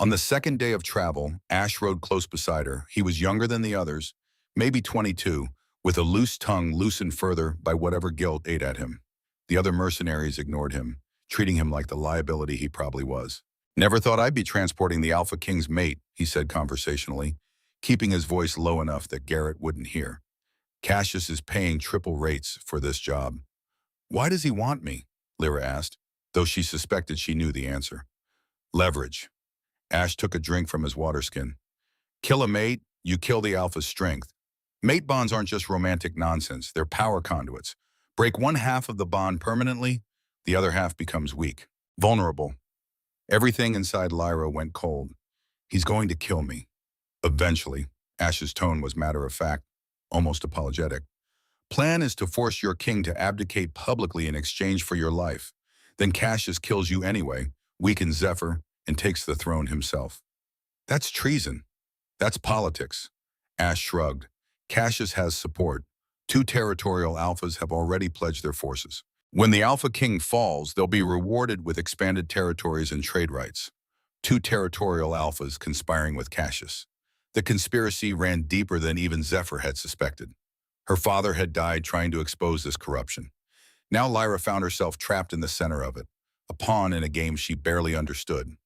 On the second day of travel, Ash rode close beside her. He was younger than the others, maybe 22, with a loose tongue loosened further by whatever guilt ate at him. The other mercenaries ignored him, treating him like the liability he probably was. "Never thought I'd be transporting the Alpha King's mate," he said conversationally, keeping his voice low enough that Garrett wouldn't hear. "Cassius is paying triple rates for this job." "Why does he want me?" Lyra asked, though she suspected she knew the answer. "Leverage." Ash took a drink from his water skin. "Kill a mate, you kill the Alpha's strength. Mate bonds aren't just romantic nonsense, they're power conduits. Break one half of the bond permanently, the other half becomes weak, vulnerable." Everything inside Lyra went cold. "He's going to kill me. Eventually." Ash's tone was matter-of-fact, almost apologetic. "Plan is to force your king to abdicate publicly in exchange for your life. Then Cassius kills you anyway, weakens Zephyr, and takes the throne himself." "That's treason. That's politics." Ash shrugged. "Cassius has support. 2 territorial alphas have already pledged their forces. When the Alpha King falls, they'll be rewarded with expanded territories and trade rights. 2 territorial alphas conspiring with Cassius. The conspiracy ran deeper than even Zephyr had suspected. Her father had died trying to expose this corruption. Now Lyra found herself trapped in the center of it, a pawn in a game she barely understood.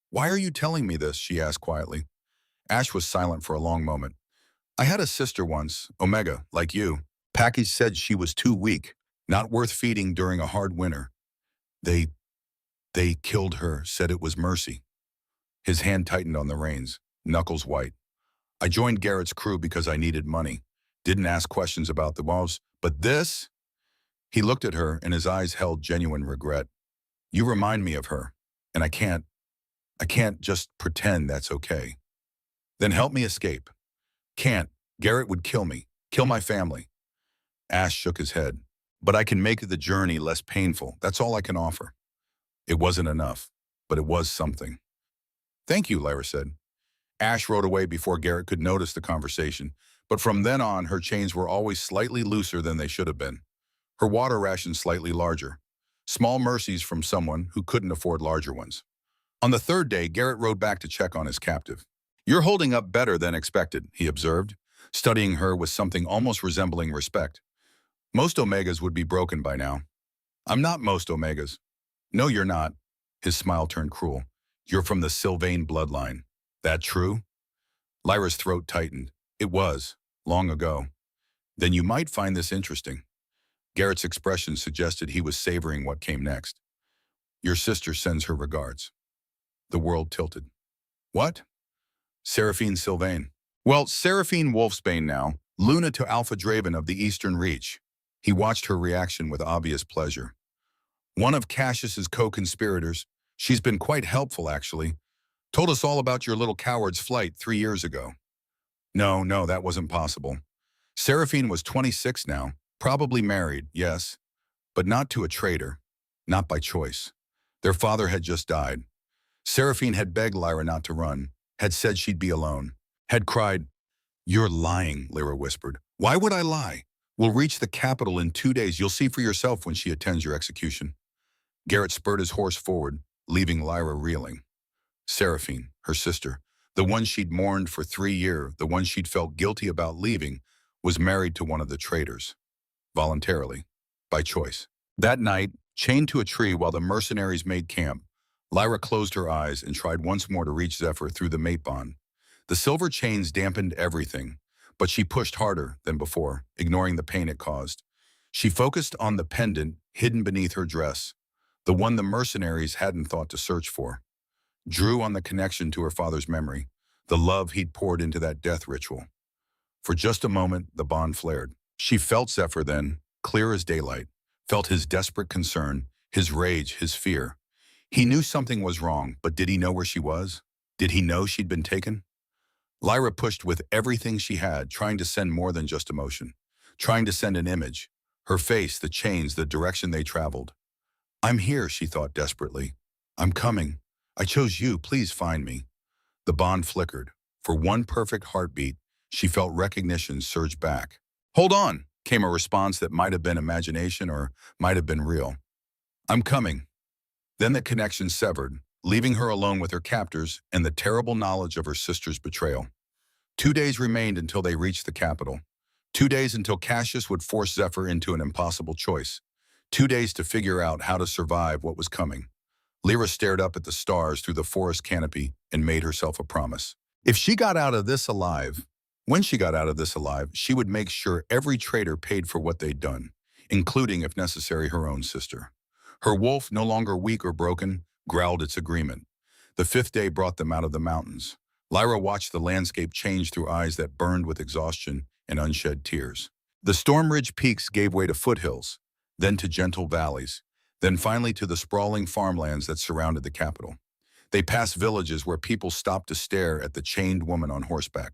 "Why are you telling me this?" she asked quietly. Ash was silent for a long moment. "I had a sister once, Omega, like you. Package said she was too weak, not worth feeding during a hard winter. They killed her, said it was mercy." His hand tightened on the reins, knuckles white. "I joined Garrett's crew because I needed money. Didn't ask questions about the walls, but this?" He looked at her and his eyes held genuine regret. "You remind me of her, and I can't just pretend that's okay." "Then help me escape." "Can't. Garrett would kill me, kill my family." Ash shook his head. "But I can make the journey less painful. That's all I can offer." It wasn't enough, but it was something. "Thank you," Lyra said. Ash rode away before Garrett could notice the conversation, but from then on, her chains were always slightly looser than they should have been. Her water ration slightly larger. Small mercies from someone who couldn't afford larger ones. On the third day, Garrett rode back to check on his captive. "You're holding up better than expected," he observed, studying her with something almost resembling respect. "Most Omegas would be broken by now." "I'm not most Omegas." "No, you're not." His smile turned cruel. "You're from the Sylvain bloodline. That true?" Lyra's throat tightened. "It was, long ago." "Then you might find this interesting." Garrett's expression suggested he was savoring what came next. "Your sister sends her regards." The world tilted. "What?" "Seraphine Sylvain." "Well, Seraphine Wolfsbane now, Luna to Alpha Draven of the Eastern Reach." He watched her reaction with obvious pleasure. "One of Cassius's co-conspirators. She's been quite helpful, actually. Told us all about your little coward's flight 3 years ago." No, that wasn't possible. Seraphine was 26 now, probably married, yes, but not to a traitor, not by choice. Their father had just died. Seraphine had begged Lyra not to run, had said she'd be alone, had cried. "You're lying," Lyra whispered. "Why would I lie? We'll reach the capital in 2 days. You'll see for yourself when she attends your execution." Garrett spurred his horse forward, leaving Lyra reeling. Seraphine, her sister, the one she'd mourned for 3 years, the one she'd felt guilty about leaving, was married to one of the traitors. Voluntarily. By choice. That night, chained to a tree while the mercenaries made camp, Lyra closed her eyes and tried once more to reach Zephyr through the mate bond. The silver chains dampened everything, but she pushed harder than before, ignoring the pain it caused. She focused on the pendant hidden beneath her dress, the one the mercenaries hadn't thought to search for. Drew on the connection to her father's memory, the love he'd poured into that death ritual. For just a moment, the bond flared. She felt Zephyr then, clear as daylight, felt his desperate concern, his rage, his fear. He knew something was wrong, but did he know where she was? Did he know she'd been taken? Lyra pushed with everything she had, trying to send more than just emotion, trying to send an image. Her face, the chains, the direction they traveled. I'm here, she thought desperately. I'm coming. I chose you, please find me. The bond flickered. For one perfect heartbeat, she felt recognition surge back. Hold on, came a response that might have been imagination or might have been real. I'm coming. Then the connection severed, leaving her alone with her captors and the terrible knowledge of her sister's betrayal. 2 days remained until they reached the capital. 2 days until Cassius would force Zephyr into an impossible choice. 2 days to figure out how to survive what was coming. Lyra stared up at the stars through the forest canopy and made herself a promise. If she got out of this alive, when she got out of this alive, she would make sure every traitor paid for what they'd done, including, if necessary, her own sister. Her wolf, no longer weak or broken, growled its agreement. The 5th day brought them out of the mountains. Lyra watched the landscape change through eyes that burned with exhaustion and unshed tears. The Storm Ridge peaks gave way to foothills, then to gentle valleys, then finally to the sprawling farmlands that surrounded the capital. They passed villages where people stopped to stare at the chained woman on horseback.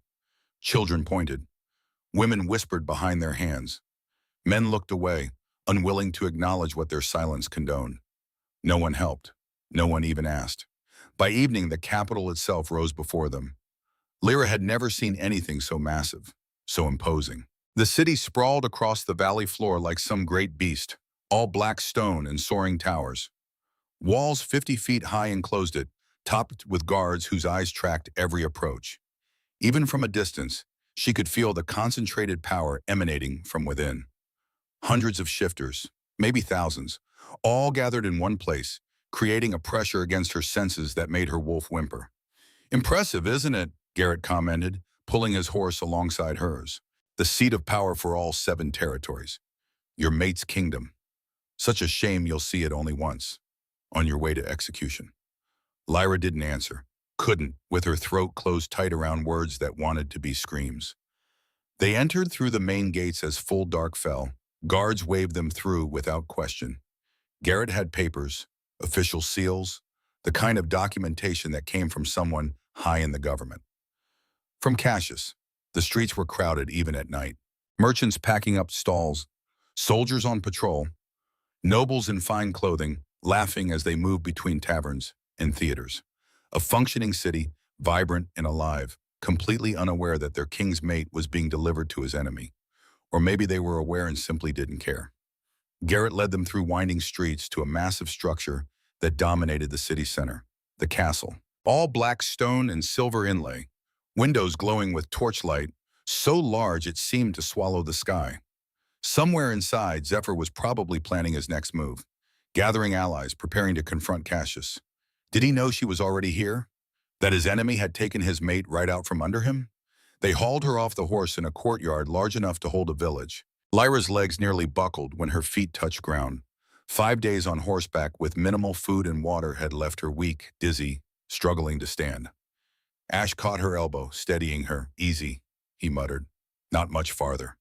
Children pointed. Women whispered behind their hands. Men looked away, unwilling to acknowledge what their silence condoned. No one helped. No one even asked. By evening, the capital itself rose before them. Lyra had never seen anything so massive, so imposing. The city sprawled across the valley floor like some great beast, all black stone and soaring towers. Walls 50 feet high enclosed it, topped with guards whose eyes tracked every approach. Even from a distance, she could feel the concentrated power emanating from within. Hundreds of shifters, maybe thousands, all gathered in one place, creating a pressure against her senses that made her wolf whimper. Impressive, isn't it? Garrett commented, pulling his horse alongside hers. The seat of power for all 7 territories. Your mate's kingdom. Such a shame you'll see it only once, on your way to execution. Lyra didn't answer, couldn't, with her throat closed tight around words that wanted to be screams. They entered through the main gates as full dark fell. Guards waved them through without question. Garrett had papers, official seals, the kind of documentation that came from someone high in the government. From Cassius, the streets were crowded even at night. Merchants packing up stalls, soldiers on patrol, nobles in fine clothing, laughing as they moved between taverns and theaters. A functioning city, vibrant and alive, completely unaware that their king's mate was being delivered to his enemy. Or maybe they were aware and simply didn't care. Garrett led them through winding streets to a massive structure that dominated the city center, the castle. All black stone and silver inlay, windows glowing with torchlight, so large it seemed to swallow the sky. Somewhere inside, Zephyr was probably planning his next move, gathering allies, preparing to confront Cassius. Did he know she was already here? That his enemy had taken his mate right out from under him? They hauled her off the horse in a courtyard large enough to hold a village. Lyra's legs nearly buckled when her feet touched ground. 5 days on horseback with minimal food and water had left her weak, dizzy, struggling to stand. Ash caught her elbow, steadying her. Easy, he muttered. Not much farther.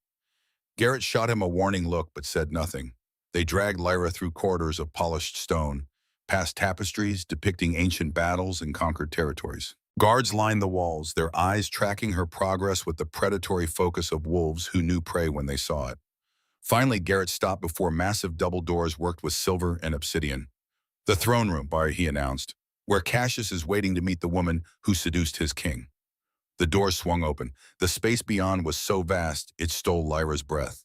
Garrett shot him a warning look but said nothing. They dragged Lyra through corridors of polished stone, past tapestries depicting ancient battles and conquered territories. Guards lined the walls, their eyes tracking her progress with the predatory focus of wolves who knew prey when they saw it. Finally, Garrett stopped before massive double doors worked with silver and obsidian. The throne room, he announced, where Cassius is waiting to meet the woman who seduced his king. The doors swung open. The space beyond was so vast, it stole Lyra's breath.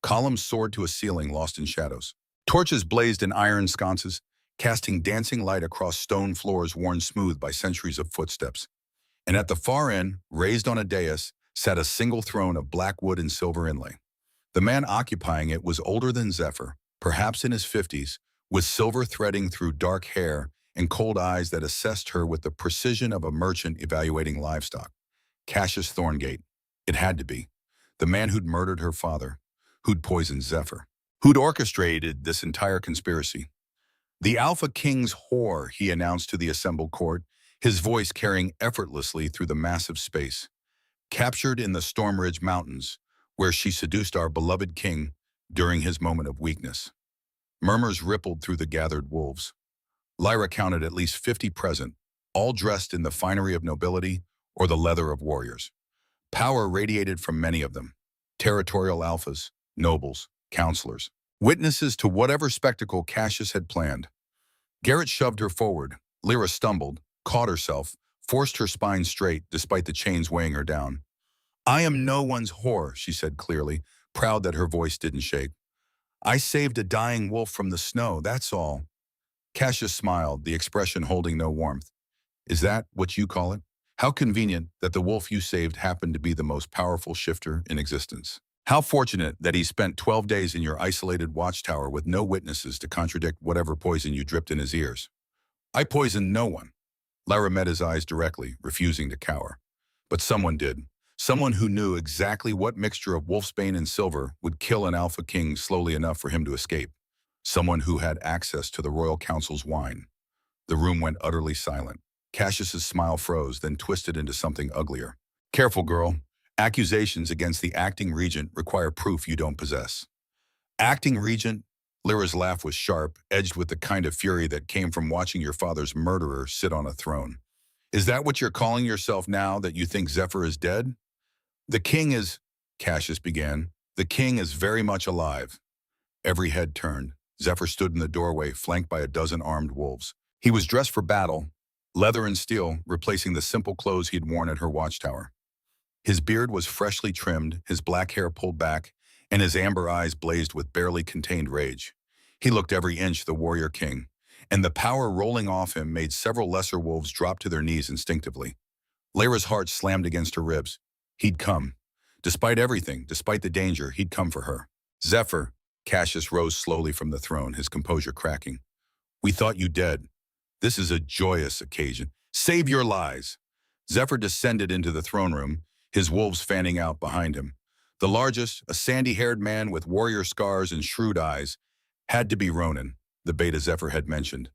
Columns soared to a ceiling lost in shadows. Torches blazed in iron sconces, casting dancing light across stone floors worn smooth by centuries of footsteps. And at the far end, raised on a dais, sat a single throne of black wood and silver inlay. The man occupying it was older than Zephyr, perhaps in his 50s, with silver threading through dark hair and cold eyes that assessed her with the precision of a merchant evaluating livestock. Cassius Thorngate. It had to be. The man who'd murdered her father, who'd poisoned Zephyr, who'd orchestrated this entire conspiracy. The Alpha King's whore, he announced to the assembled court, his voice carrying effortlessly through the massive space. captured in the Storm Ridge Mountains, where she seduced our beloved king during his moment of weakness. Murmurs rippled through the gathered wolves. Lyra counted at least 50 present, all dressed in the finery of nobility or the leather of warriors. Power radiated from many of them: territorial alphas, nobles, counselors, witnesses to whatever spectacle Cassius had planned. Garrett shoved her forward. Lyra stumbled, caught herself, forced her spine straight despite the chains weighing her down. "I am no one's whore," she said clearly, proud that her voice didn't shake. "I saved a dying wolf from the snow, that's all." Cassius smiled, the expression holding no warmth. "Is that what you call it? How convenient that the wolf you saved happened to be the most powerful shifter in existence. How fortunate that he spent 12 days in your isolated watchtower with no witnesses to contradict whatever poison you dripped in his ears." "I poisoned no one." Lyra met his eyes directly, refusing to cower. "But someone did. Someone who knew exactly what mixture of wolfsbane and silver would kill an Alpha King slowly enough for him to escape. Someone who had access to the Royal Council's wine." The room went utterly silent. Cassius's smile froze, then twisted into something uglier. "Careful, girl. Accusations against the acting regent require proof you don't possess." "Acting regent?" Lyra's laugh was sharp, edged with the kind of fury that came from watching your father's murderer sit on a throne. "Is that what you're calling yourself now that you think Zephyr is dead?" "The king is," Cassius began. "The king is very much alive." Every head turned. Zephyr stood in the doorway, flanked by a dozen armed wolves. He was dressed for battle, leather and steel, replacing the simple clothes he'd worn at her watchtower. His beard was freshly trimmed, his black hair pulled back, and his amber eyes blazed with barely contained rage. He looked every inch the warrior king, and the power rolling off him made several lesser wolves drop to their knees instinctively. Lyra's heart slammed against her ribs. He'd come. Despite everything, despite the danger, he'd come for her. "Zephyr," Cassius rose slowly from the throne, his composure cracking. "We thought you dead. This is a joyous occasion. Save your lies." Zephyr descended into the throne room, his wolves fanning out behind him. The largest, a sandy-haired man with warrior scars and shrewd eyes, had to be Ronan, the beta Zephyr had mentioned.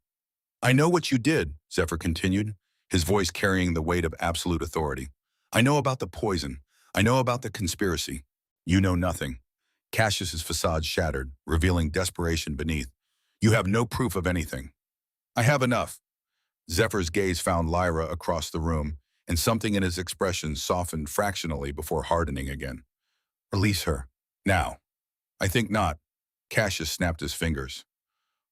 "I know what you did," Zephyr continued, his voice carrying the weight of absolute authority. "I know about the poison. I know about the conspiracy. You know nothing." Cassius's facade shattered, revealing desperation beneath. "You have no proof of anything." "I have enough." Zephyr's gaze found Lyra across the room, and something in his expression softened fractionally before hardening again. "Release her. Now." "I think not." Cassius snapped his fingers.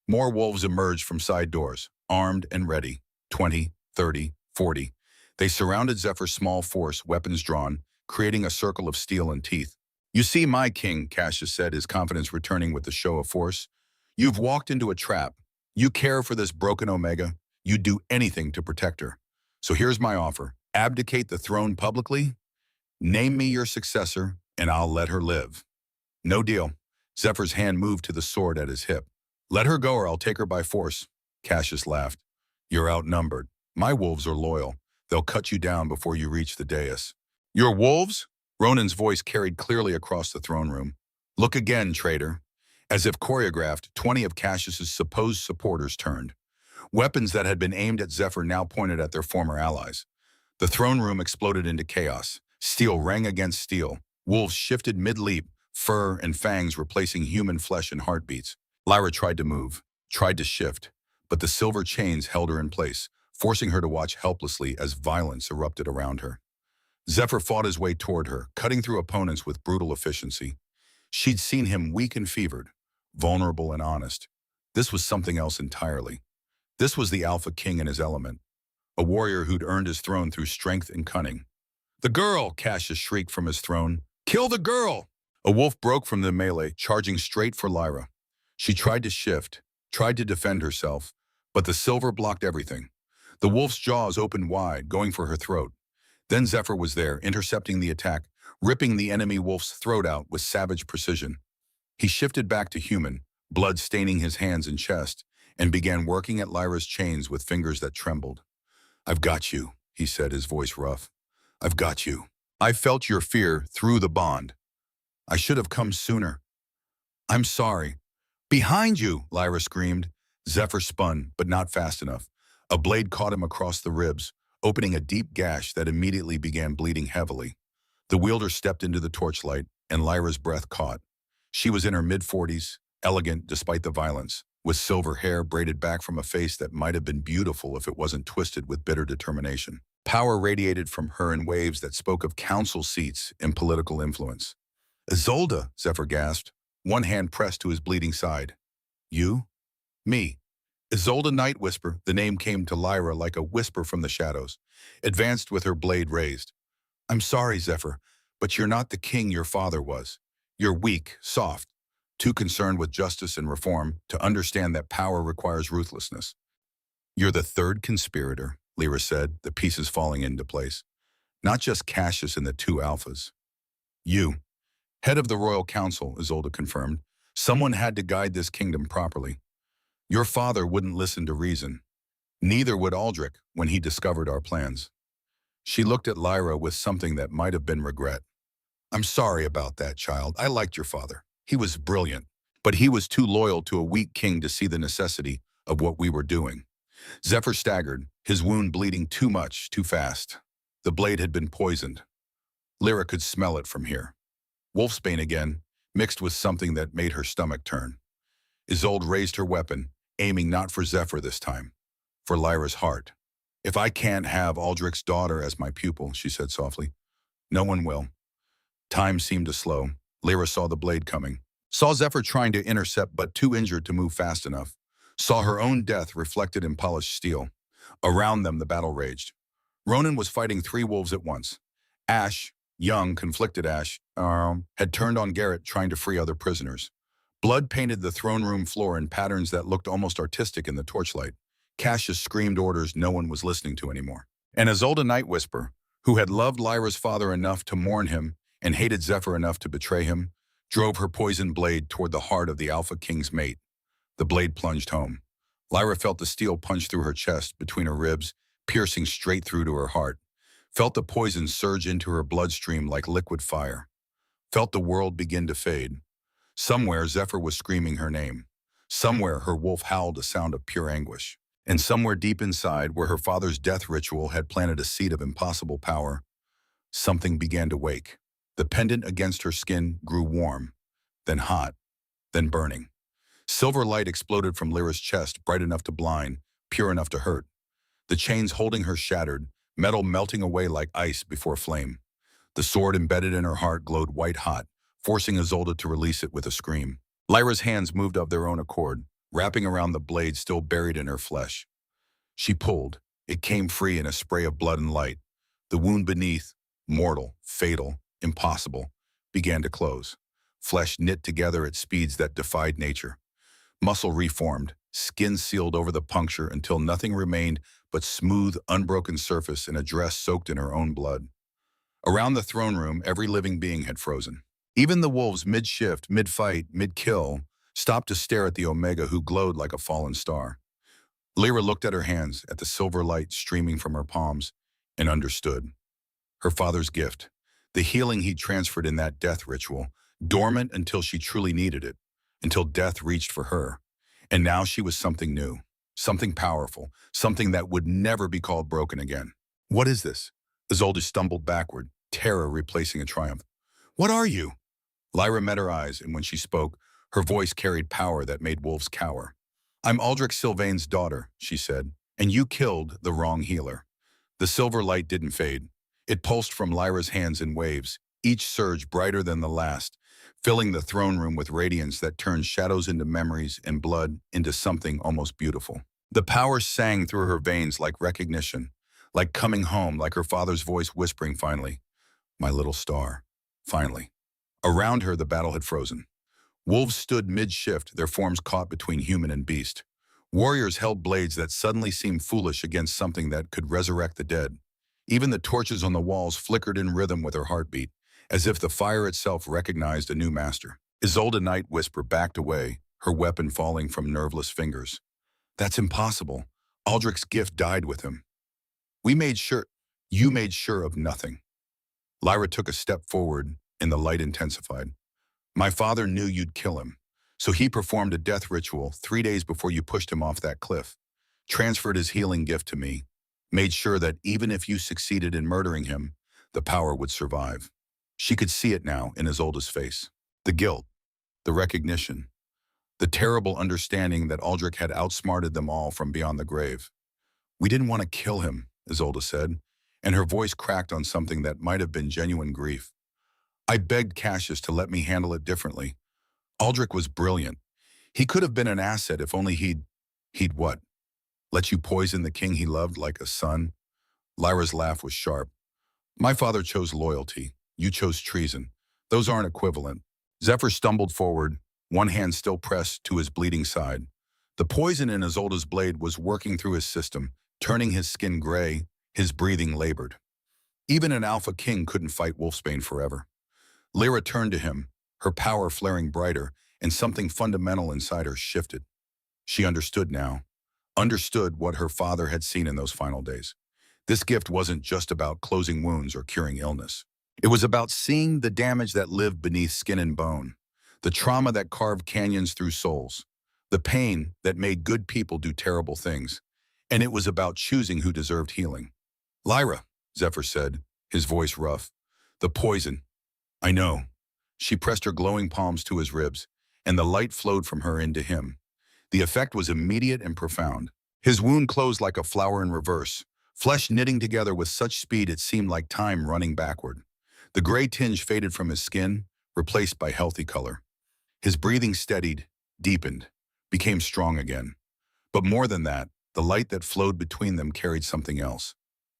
More wolves emerged from side doors, armed and ready. 20, 30, 40. They surrounded Zephyr's small force, weapons drawn, creating a circle of steel and teeth. "You see, my king," Cassius said, his confidence returning with the show of force. "You've walked into a trap. You care for this broken Omega. You'd do anything to protect her. So here's my offer. Abdicate the throne publicly. Name me your successor, and I'll let her live." "No deal." Zephyr's hand moved to the sword at his hip. "Let her go or I'll take her by force." Cassius laughed. "You're outnumbered. My wolves are loyal. They'll cut you down before you reach the dais." "Your wolves?" Ronan's voice carried clearly across the throne room. "Look again, traitor." As if choreographed, 20 of Cassius's supposed supporters turned. Weapons that had been aimed at Zephyr now pointed at their former allies. The throne room exploded into chaos. Steel rang against steel. Wolves shifted mid-leap, fur and fangs replacing human flesh and heartbeats. Lyra tried to move, tried to shift, but the silver chains held her in place, forcing her to watch helplessly as violence erupted around her. Zephyr fought his way toward her, cutting through opponents with brutal efficiency. She'd seen him weak and fevered, vulnerable and honest. This was something else entirely. This was the Alpha King in his element, a warrior who'd earned his throne through strength and cunning. "The girl!" Cassius shrieked from his throne. "Kill the girl!" A wolf broke from the melee, charging straight for Lyra. She tried to shift, tried to defend herself, but the silver blocked everything. The wolf's jaws opened wide, going for her throat. Then Zephyr was there, intercepting the attack, ripping the enemy wolf's throat out with savage precision. He shifted back to human, blood staining his hands and chest, and began working at Lyra's chains with fingers that trembled. "I've got you," he said, his voice rough. "I've got you. I felt your fear through the bond. I should have come sooner. I'm sorry." "Behind you!" Lyra screamed. Zephyr spun, but not fast enough. A blade caught him across the ribs, opening a deep gash that immediately began bleeding heavily. The wielder stepped into the torchlight, and Lyra's breath caught. She was in her mid-40s, elegant despite the violence, with silver hair braided back from a face that might have been beautiful if it wasn't twisted with bitter determination. Power radiated from her in waves that spoke of council seats and political influence. "Isolde," Zephyr gasped, one hand pressed to his bleeding side. "You?" "Me." Isolde Night Whisper, the name came to Lyra like a whisper from the shadows, advanced with her blade raised. "I'm sorry, Zephyr, but you're not the king your father was. You're weak, soft, too concerned with justice and reform to understand that power requires ruthlessness." "You're the third conspirator," Lyra said, the pieces falling into place. "Not just Cassius and the two alphas. You, head of the royal council," Isolde confirmed. "Someone had to guide this kingdom properly. Your father wouldn't listen to reason. Neither would Aldrich when he discovered our plans." She looked at Lyra with something that might have been regret. "I'm sorry about that, child. I liked your father. He was brilliant. But he was too loyal to a weak king to see the necessity of what we were doing." Zephyr staggered, his wound bleeding too much, too fast. The blade had been poisoned. Lyra could smell it from here. Wolfsbane again, mixed with something that made her stomach turn. Isolde raised her weapon, aiming not for Zephyr this time, for Lyra's heart. "If I can't have Aldrich's daughter as my pupil," she said softly, "no one will." Time seemed to slow. Lyra saw the blade coming. Saw Zephyr trying to intercept but too injured to move fast enough. Saw her own death reflected in polished steel. Around them the battle raged. Ronan was fighting three wolves at once. Ash, young, conflicted Ash, had turned on Garrett trying to free other prisoners. Blood painted the throne room floor in patterns that looked almost artistic in the torchlight. Cassius screamed orders no one was listening to anymore. And Isolde Night Whisper, who had loved Lyra's father enough to mourn him and hated Zephyr enough to betray him, drove her poisoned blade toward the heart of the Alpha King's mate. The blade plunged home. Lyra felt the steel punch through her chest, between her ribs, piercing straight through to her heart. Felt the poison surge into her bloodstream like liquid fire. Felt the world begin to fade. Somewhere Zephyr was screaming her name. Somewhere her wolf howled a sound of pure anguish. And somewhere deep inside, where her father's death ritual had planted a seed of impossible power, something began to wake. The pendant against her skin grew warm, then hot, then burning. Silver light exploded from Lyra's chest, bright enough to blind, pure enough to hurt. The chains holding her shattered, metal melting away like ice before flame. The sword embedded in her heart glowed white-hot, forcing Isolde to release it with a scream. Lyra's hands moved of their own accord, wrapping around the blade still buried in her flesh. She pulled. It came free in a spray of blood and light. The wound beneath, mortal, fatal, impossible, began to close. Flesh knit together at speeds that defied nature. Muscle reformed, skin sealed over the puncture until nothing remained but smooth, unbroken surface and a dress soaked in her own blood. Around the throne room, every living being had frozen. Even the wolves mid-shift, mid-fight, mid-kill, stopped to stare at the Omega who glowed like a fallen star. Lyra looked at her hands, at the silver light streaming from her palms, and understood. Her father's gift, the healing he transferred in that death ritual, dormant until she truly needed it, until death reached for her. And now she was something new, something powerful, something that would never be called broken again. "What is this?" Isolde stumbled backward, terror replacing a triumph. "What are you?" Lyra met her eyes, and when she spoke, her voice carried power that made wolves cower. "I'm Aldrich Sylvain's daughter," she said, "and you killed the wrong healer." The silver light didn't fade. It pulsed from Lyra's hands in waves, each surge brighter than the last, filling the throne room with radiance that turned shadows into memories and blood into something almost beautiful. The power sang through her veins like recognition, like coming home, like her father's voice whispering finally, "My little star." Finally. Around her, the battle had frozen. Wolves stood mid-shift, their forms caught between human and beast. Warriors held blades that suddenly seemed foolish against something that could resurrect the dead. Even the torches on the walls flickered in rhythm with her heartbeat, as if the fire itself recognized a new master. Isolde Night Whisper backed away, her weapon falling from nerveless fingers. "That's impossible. Aldrich's gift died with him. You made sure of nothing." Lyra took a step forward, and the light intensified. "My father knew you'd kill him, so he performed a death ritual 3 days before you pushed him off that cliff, transferred his healing gift to me, made sure that even if you succeeded in murdering him, the power would survive." She could see it now in Isolde's face. The guilt, the recognition, the terrible understanding that Aldrich had outsmarted them all from beyond the grave. "We didn't want to kill him," Isolde said, and her voice cracked on something that might have been genuine grief. "I begged Cassius to let me handle it differently. Aldrich was brilliant. He could have been an asset if only he'd what? Let you poison the king he loved like a son?" Lyra's laugh was sharp. "My father chose loyalty. You chose treason. Those aren't equivalent." Zephyr stumbled forward, one hand still pressed to his bleeding side. The poison in Isolde's blade was working through his system, turning his skin gray, his breathing labored. Even an Alpha King couldn't fight Wolfsbane forever. Lyra turned to him, her power flaring brighter, and something fundamental inside her shifted. She understood now. Understood what her father had seen in those final days. This gift wasn't just about closing wounds or curing illness. It was about seeing the damage that lived beneath skin and bone, the trauma that carved canyons through souls, the pain that made good people do terrible things. And it was about choosing who deserved healing. "Lyra," Zephyr said, his voice rough. "The poison. I know." She pressed her glowing palms to his ribs, and the light flowed from her into him. The effect was immediate and profound. His wound closed like a flower in reverse, flesh knitting together with such speed it seemed like time running backward. The gray tinge faded from his skin, replaced by healthy color. His breathing steadied, deepened, became strong again. But more than that, the light that flowed between them carried something else.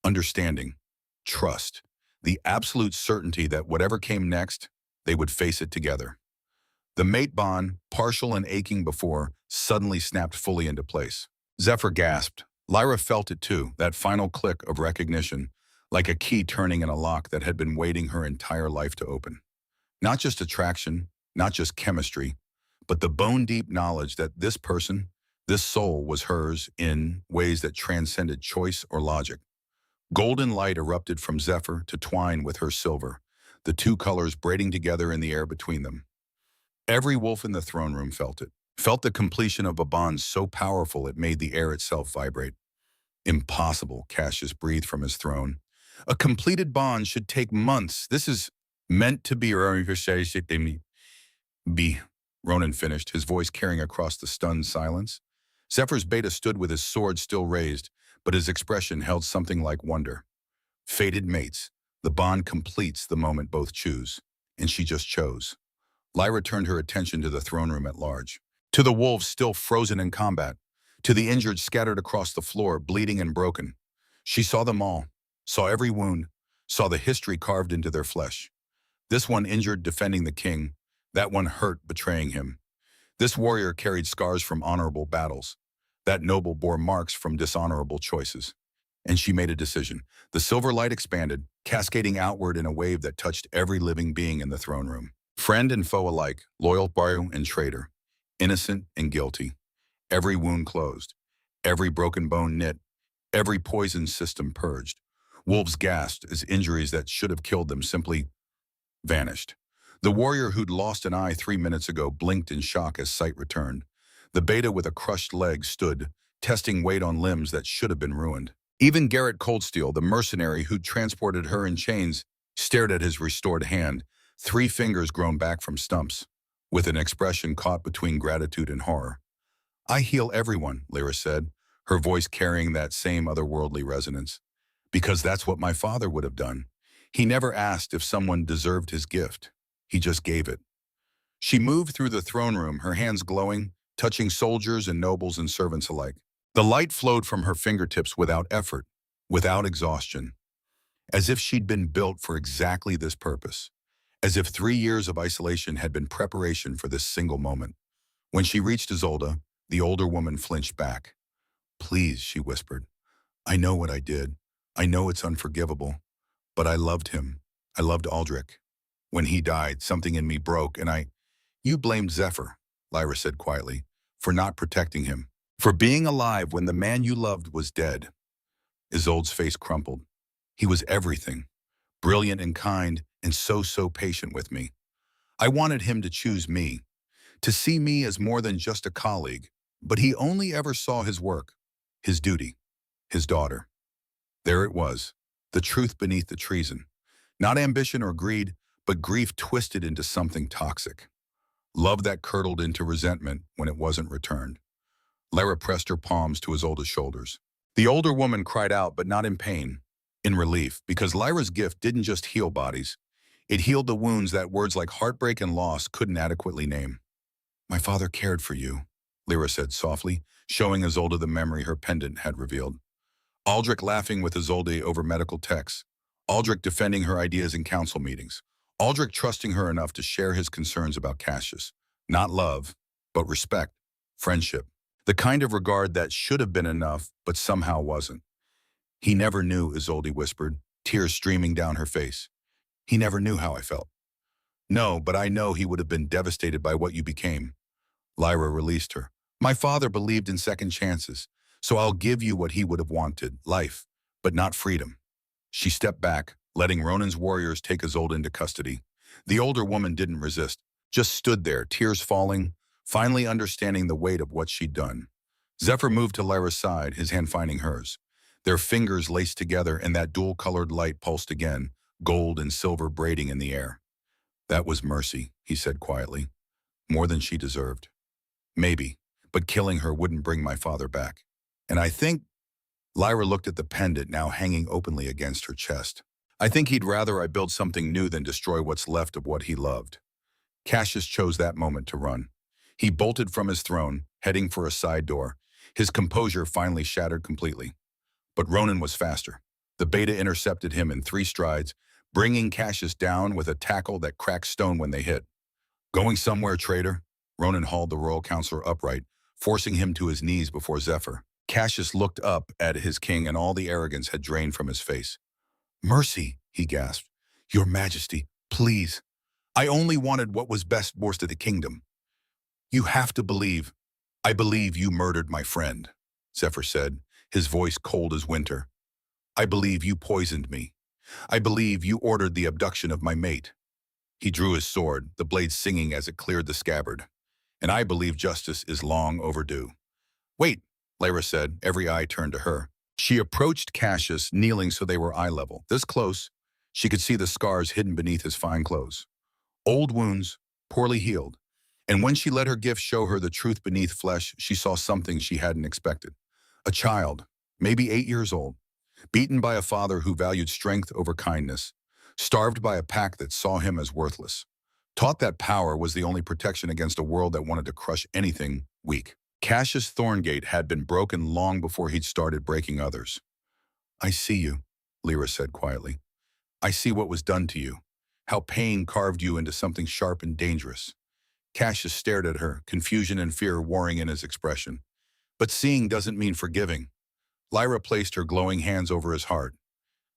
Understanding, trust, the absolute certainty that whatever came next, they would face it together. The mate bond, partial and aching before, suddenly snapped fully into place. Zephyr gasped. Lyra felt it too, that final click of recognition, like a key turning in a lock that had been waiting her entire life to open. Not just attraction, not just chemistry, but the bone-deep knowledge that this person, this soul, was hers in ways that transcended choice or logic. Golden light erupted from Zephyr to twine with her silver, the two colors braiding together in the air between them. Every wolf in the throne room felt it, felt the completion of a bond so powerful it made the air itself vibrate. "Impossible," Cassius breathed from his throne. "A completed bond should take months. This is meant to be be," Ronan finished, his voice carrying across the stunned silence. Zephyr's beta stood with his sword still raised, but his expression held something like wonder. Fated mates, the bond completes the moment both choose. And she just chose. Lyra turned her attention to the throne room at large. To the wolves still frozen in combat. To the injured scattered across the floor, bleeding and broken. She saw them all, saw every wound, saw the history carved into their flesh. This one injured defending the king, that one hurt betraying him. This warrior carried scars from honorable battles. That noble bore marks from dishonorable choices. And she made a decision. The silver light expanded, cascading outward in a wave that touched every living being in the throne room. Friend and foe alike, loyal barrio and traitor, innocent and guilty. Every wound closed, every broken bone knit, every poison system purged. Wolves gasped as injuries that should have killed them simply vanished. The warrior who'd lost an eye 3 minutes ago blinked in shock as sight returned. The beta with a crushed leg stood, testing weight on limbs that should have been ruined. Even Garrett Coldsteel, the mercenary who'd transported her in chains, stared at his restored hand, 3 fingers grown back from stumps, with an expression caught between gratitude and horror. "I heal everyone," Lyra said, her voice carrying that same otherworldly resonance. "Because that's what my father would have done. He never asked if someone deserved his gift. He just gave it." She moved through the throne room, her hands glowing, touching soldiers and nobles and servants alike. The light flowed from her fingertips without effort, without exhaustion, as if she'd been built for exactly this purpose, as if 3 years of isolation had been preparation for this single moment. When she reached Isolde, the older woman flinched back. "Please," she whispered. "I know what I did. I know it's unforgivable. But I loved him. I loved Aldrich. When he died, something in me broke, and You blamed Zephyr," Lyra said quietly, "for not protecting him. For being alive when the man you loved was dead." Isolde's face crumpled. "He was everything. Brilliant and kind, and so patient with me. I wanted him to choose me, to see me as more than just a colleague, but he only ever saw his work, his duty, his daughter." There it was, the truth beneath the treason. Not ambition or greed, but grief twisted into something toxic. Love that curdled into resentment when it wasn't returned. Lyra pressed her palms to Isolde's shoulders. The older woman cried out, but not in pain, in relief, because Lyra's gift didn't just heal bodies. It healed the wounds that words like heartbreak and loss couldn't adequately name. "My father cared for you," Lyra said softly, showing Isolde the memory her pendant had revealed. Aldrich laughing with Isolde over medical texts. Aldrich defending her ideas in council meetings. Aldrich trusting her enough to share his concerns about Cassius. Not love, but respect, friendship. The kind of regard that should have been enough, but somehow wasn't. "He never knew," Isolde whispered, tears streaming down her face. "He never knew how I felt." "No, but I know he would have been devastated by what you became." Lyra released her. "My father believed in second chances, so I'll give you what he would have wanted, life, but not freedom." She stepped back, letting Ronan's warriors take Isolde into custody. The older woman didn't resist, just stood there, tears falling, finally understanding the weight of what she'd done. Zephyr moved to Lyra's side, his hand finding hers. Their fingers laced together and that dual-colored light pulsed again, gold and silver braiding in the air. "That was mercy," he said quietly. "More than she deserved. Maybe, but killing her wouldn't bring my father back. And I think—" Lyra looked at the pendant now hanging openly against her chest. "I think he'd rather I build something new than destroy what's left of what he loved." Cassius chose that moment to run. He bolted from his throne, heading for a side door. His composure finally shattered completely. But Ronan was faster. The beta intercepted him in 3 strides, bringing Cassius down with a tackle that cracked stone when they hit. "Going somewhere, traitor?" Ronan hauled the royal counselor upright, forcing him to his knees before Zephyr. Cassius looked up at his king and all the arrogance had drained from his face. "Mercy," he gasped. "Your Majesty, please. I only wanted what was best for the kingdom." "You have to believe." "I believe you murdered my friend," Zephyr said, his voice cold as winter. "I believe you poisoned me. I believe you ordered the abduction of my mate." He drew his sword, the blade singing as it cleared the scabbard. "And I believe justice is long overdue." "Wait," Lyra said, every eye turned to her. She approached Cassius, kneeling so they were eye level. This close, she could see the scars hidden beneath his fine clothes. Old wounds, poorly healed. And when she let her gift show her the truth beneath flesh, she saw something she hadn't expected. A child, maybe 8 years old, beaten by a father who valued strength over kindness, starved by a pack that saw him as worthless, taught that power was the only protection against a world that wanted to crush anything weak. Cassius Thorngate had been broken long before he'd started breaking others. "I see you," Lyra said quietly. "I see what was done to you, how pain carved you into something sharp and dangerous." Cassius stared at her, confusion and fear warring in his expression. "But seeing doesn't mean forgiving." Lyra placed her glowing hands over his heart.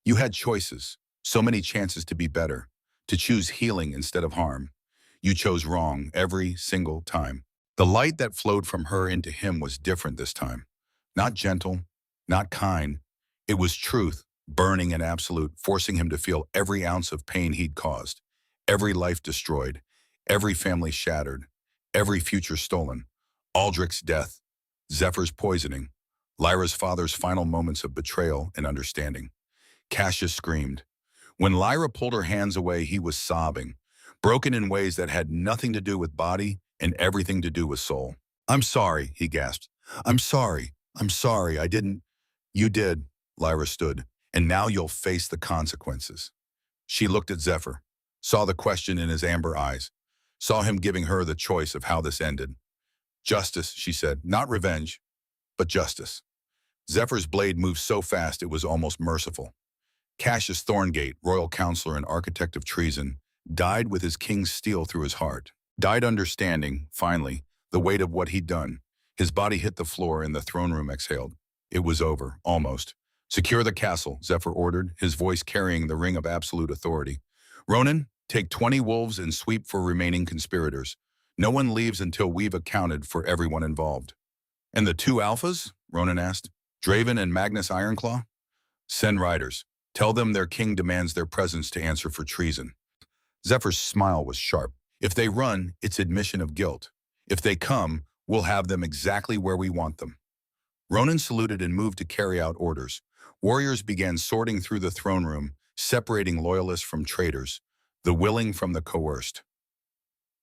"You had choices, so many chances to be better, to choose healing instead of harm. You chose wrong every single time." The light that flowed from her into him was different this time. Not gentle, not kind. It was truth, burning and absolute, forcing him to feel every ounce of pain he'd caused, every life destroyed, every family shattered, every future stolen. Aldrich's death, Zephyr's poisoning, Lyra's father's final moments of betrayal and understanding. Cassius screamed. When Lyra pulled her hands away, he was sobbing, broken in ways that had nothing to do with body and everything to do with soul. "I'm sorry," he gasped. I'm sorry, I didn't." "You did," Lyra stood, "and now you'll face the consequences." She looked at Zephyr, saw the question in his amber eyes, saw him giving her the choice of how this ended. "Justice," she said, "not revenge, but justice." Zephyr's blade moved so fast it was almost merciful. Cassius Thorngate, royal counselor and architect of treason, died with his king's steel through his heart. Died understanding, finally, the weight of what he'd done. His body hit the floor and the throne room exhaled. It was over, almost. "Secure the castle," Zephyr ordered, his voice carrying the ring of absolute authority. "Ronan, take 20 wolves and sweep for remaining conspirators. No one leaves until we've accounted for everyone involved." "And the 2 alphas?" Ronan asked. "Draven and Magnus Ironclaw?" "Send riders. Tell them their king demands their presence to answer for treason." Zephyr's smile was sharp. "If they run, it's admission of guilt. If they come, we'll have them exactly where we want them." Ronan saluted and moved to carry out orders. Warriors began sorting through the throne room, separating loyalists from traitors. The willing from the coerced.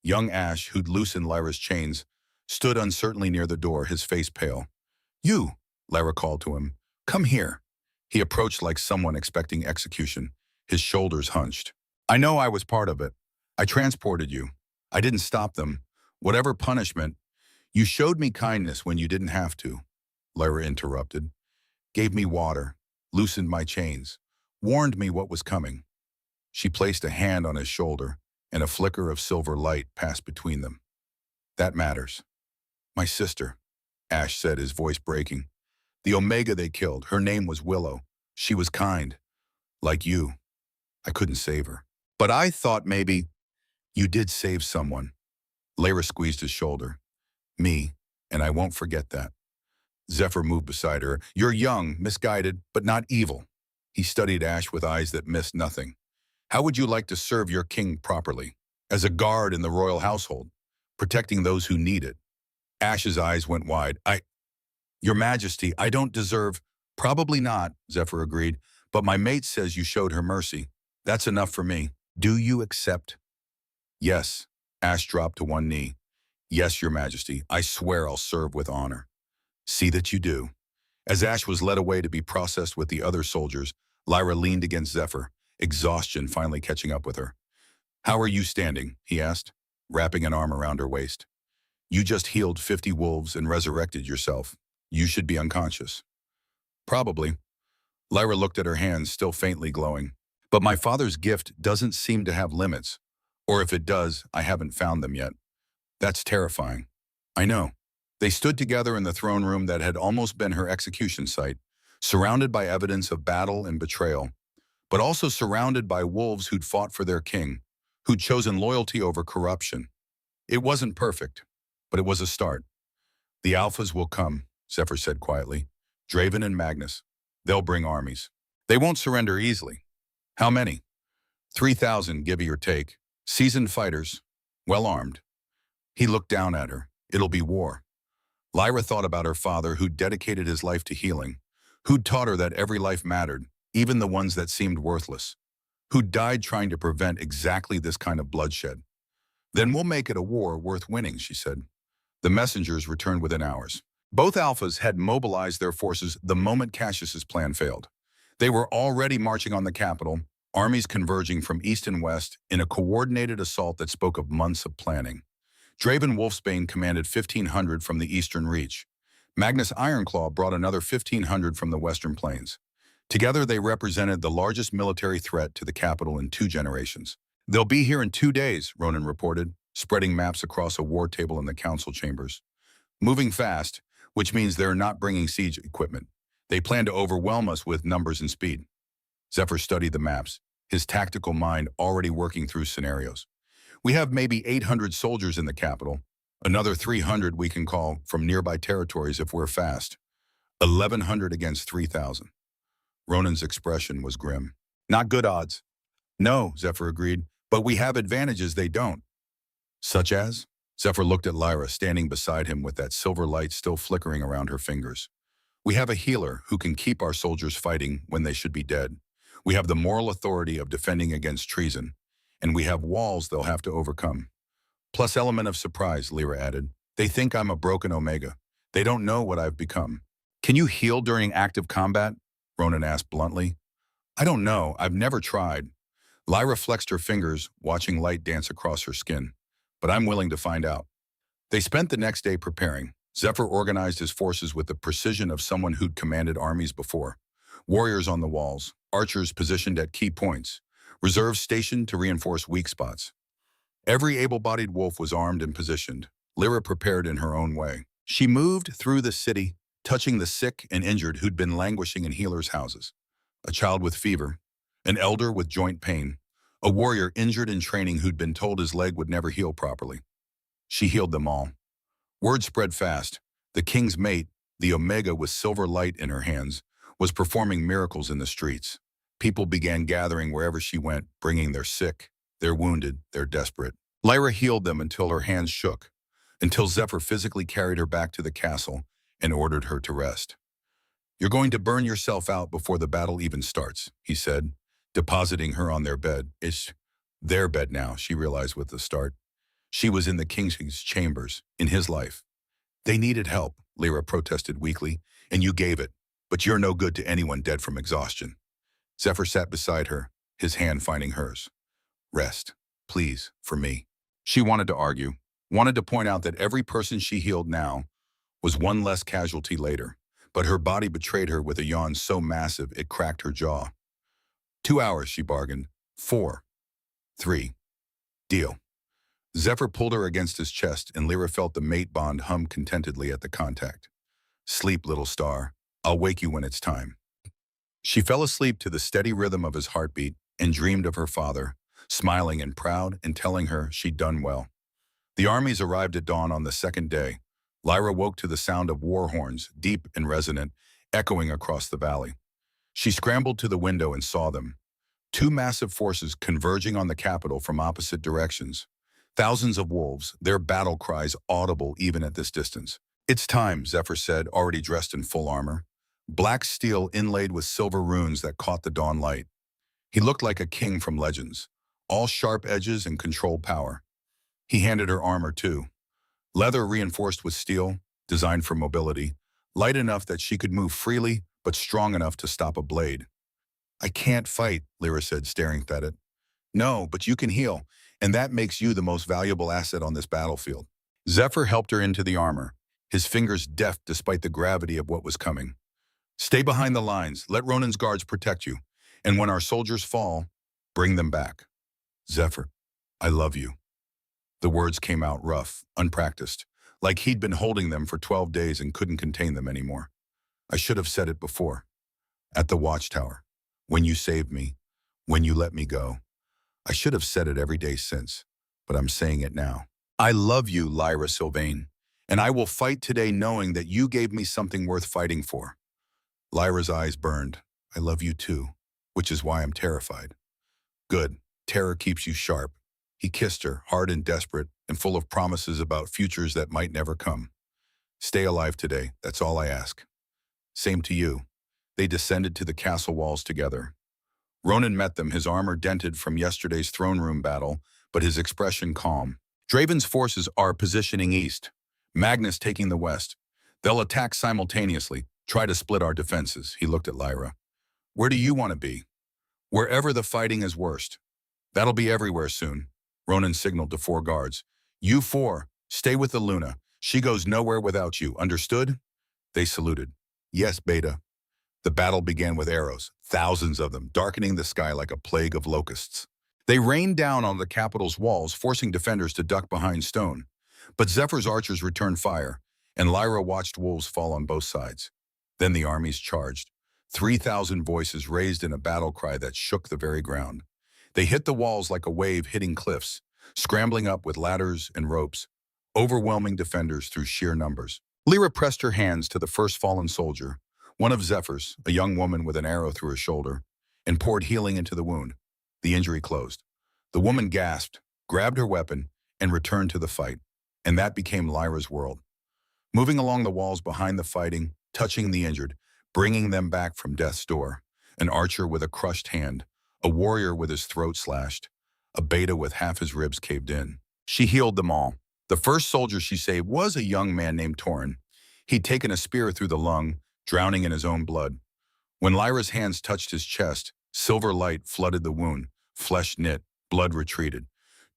Young Ash, who'd loosened Lyra's chains, stood uncertainly near the door, his face pale. "You," Lyra called to him. "Come here." He approached like someone expecting execution, his shoulders hunched. "I know I was part of it. I transported you. I didn't stop them. Whatever punishment, you showed me kindness when you didn't have to," Lyra interrupted. "Gave me water, loosened my chains, warned me what was coming." She placed a hand on his shoulder, and a flicker of silver light passed between them. "That matters." "My sister," Ash said, his voice breaking. "The Omega they killed, her name was Willow. She was kind. Like you. I couldn't save her. But I thought maybe you did save someone." Lyra squeezed his shoulder. "Me, and I won't forget that." Zephyr moved beside her. "You're young, misguided, but not evil." He studied Ash with eyes that missed nothing. "How would you like to serve your king properly? As a guard in the royal household, protecting those who need it?" Ash's eyes went wide. Your Majesty, I don't deserve—" "Probably not," Zephyr agreed, "but my mate says you showed her mercy. That's enough for me. Do you accept?" "Yes." Ash dropped to one knee. "Yes, Your Majesty. I swear I'll serve with honor." "See that you do." As Ash was led away to be processed with the other soldiers, Lyra leaned against Zephyr, exhaustion finally catching up with her. "How are you standing?" he asked, wrapping an arm around her waist. "You just healed 50 wolves and resurrected yourself. You should be unconscious." "Probably." Lyra looked at her hands, still faintly glowing. "But my father's gift doesn't seem to have limits. Or if it does, I haven't found them yet. That's terrifying." "I know." They stood together in the throne room that had almost been her execution site, surrounded by evidence of battle and betrayal, but also surrounded by wolves who'd fought for their king, who'd chosen loyalty over corruption. It wasn't perfect, but it was a start. "The Alphas will come," Zephyr said quietly. "Draven and Magnus. They'll bring armies. They won't surrender easily." "How many?" 3,000, give or take. Seasoned fighters, well armed." He looked down at her. "It'll be war." Lyra thought about her father, who'd dedicated his life to healing, who'd taught her that every life mattered, even the ones that seemed worthless, who'd died trying to prevent exactly this kind of bloodshed. "Then we'll make it a war worth winning," she said. The messengers returned within hours. Both Alphas had mobilized their forces the moment Cassius's plan failed. They were already marching on the capital, armies converging from east and west in a coordinated assault that spoke of months of planning. Draven Wolfsbane commanded 1,500 from the eastern reach. Magnus Ironclaw brought another 1,500 from the western plains. Together they represented the largest military threat to the capital in 2 generations. "They'll be here in 2 days, Ronan reported, spreading maps across a war table in the council chambers. "Moving fast, which means they're not bringing siege equipment. They plan to overwhelm us with numbers and speed." Zephyr studied the maps, his tactical mind already working through scenarios. "We have maybe 800 soldiers in the capital. Another 300 we can call from nearby territories if we're fast. 1,100 against 3,000. Ronan's expression was grim. "Not good odds." "No," Zephyr agreed, "but we have advantages they don't." "Such as?" Zephyr looked at Lyra, standing beside him with that silver light still flickering around her fingers. "We have a healer who can keep our soldiers fighting when they should be dead. We have the moral authority of defending against treason. And we have walls they'll have to overcome. Plus element of surprise," Lyra added. "They think I'm a broken Omega. They don't know what I've become." "Can you heal during active combat?" Ronan asked bluntly. "I don't know. I've never tried." Lyra flexed her fingers, watching light dance across her skin. "But I'm willing to find out." They spent the next day preparing. Zephyr organized his forces with the precision of someone who'd commanded armies before. Warriors on the walls, archers positioned at key points, reserves stationed to reinforce weak spots. Every able-bodied wolf was armed and positioned, Lyra prepared in her own way. She moved through the city, touching the sick and injured who'd been languishing in healers' houses. A child with fever, an elder with joint pain, a warrior injured in training who'd been told his leg would never heal properly. She healed them all. Word spread fast. The king's mate, the Omega with silver light in her hands, was performing miracles in the streets. People began gathering wherever she went, bringing their sick, their wounded, their desperate. Lyra healed them until her hands shook, until Zephyr physically carried her back to the castle and ordered her to rest. "You're going to burn yourself out before the battle even starts," he said, depositing her on their bed. Their bed now, she realized with the start. She was in the king's chambers, in his life. They needed help, Lyra protested weakly, and you gave it. But you're no good to anyone dead from exhaustion. Zephyr sat beside her, his hand finding hers. Rest, please, for me. She wanted to argue, wanted to point out that every person she healed now was one less casualty later, but her body betrayed her with a yawn so massive it cracked her jaw. 2 hours, she bargained. 4. 3. Deal. Zephyr pulled her against his chest, and Lyra felt the mate bond hum contentedly at the contact. Sleep, little star. I'll wake you when it's time. She fell asleep to the steady rhythm of his heartbeat and dreamed of her father, smiling and proud and telling her she'd done well. The armies arrived at dawn on the second day. Lyra woke to the sound of war horns, deep and resonant, echoing across the valley. She scrambled to the window and saw them. 2 massive forces converging on the capital from opposite directions. Thousands of wolves, their battle cries audible even at this distance. It's time, Zephyr said, already dressed in full armor. Black steel inlaid with silver runes that caught the dawn light. He looked like a king from legends, all sharp edges and controlled power. He handed her armor too. Leather reinforced with steel, designed for mobility, light enough that she could move freely, but strong enough to stop a blade. I can't fight, Lyra said, staring at it. No, but you can heal, and that makes you the most valuable asset on this battlefield. Zephyr helped her into the armor, his fingers deft despite the gravity of what was coming. Stay behind the lines, let Ronan's guards protect you, and when our soldiers fall, bring them back. Zephyr, I love you. The words came out rough, unpracticed, like he'd been holding them for 12 days and couldn't contain them anymore. I should have said it before. At the watchtower, when you saved me, when you let me go. I should have said it every day since, but I'm saying it now. I love you, Lyra Sylvain, and I will fight today knowing that you gave me something worth fighting for. Lyra's eyes burned. I love you too, which is why I'm terrified. Good. Terror keeps you sharp. He kissed her, hard and desperate, and full of promises about futures that might never come. Stay alive today, that's all I ask. Same to you. They descended to the castle walls together. Ronan met them, his armor dented from yesterday's throne room battle, but his expression calm. Draven's forces are positioning east, Magnus taking the west. They'll attack simultaneously, try to split our defenses. He looked at Lyra. Where do you want to be? Wherever the fighting is worst. That'll be everywhere soon. Ronan signaled to 4 guards. You 4, stay with the Luna. She goes nowhere without you, understood? They saluted. Yes, Beta. The battle began with arrows, thousands of them, darkening the sky like a plague of locusts. They rained down on the capital's walls, forcing defenders to duck behind stone. But Zephyr's archers returned fire, and Lyra watched wolves fall on both sides. Then the armies charged. 3,000 voices raised in a battle cry that shook the very ground. They hit the walls like a wave hitting cliffs, scrambling up with ladders and ropes, overwhelming defenders through sheer numbers. Lyra pressed her hands to the first fallen soldier, one of Zephyr's, a young woman with an arrow through her shoulder, and poured healing into the wound. The injury closed. The woman gasped, grabbed her weapon, and returned to the fight, and that became Lyra's world. Moving along the walls behind the fighting, touching the injured, bringing them back from death's door, an archer with a crushed hand, a warrior with his throat slashed, a beta with half his ribs caved in. She healed them all. The first soldier she saved was a young man named Torin. He'd taken a spear through the lung, drowning in his own blood. When Lyra's hands touched his chest, silver light flooded the wound, flesh knit, blood retreated.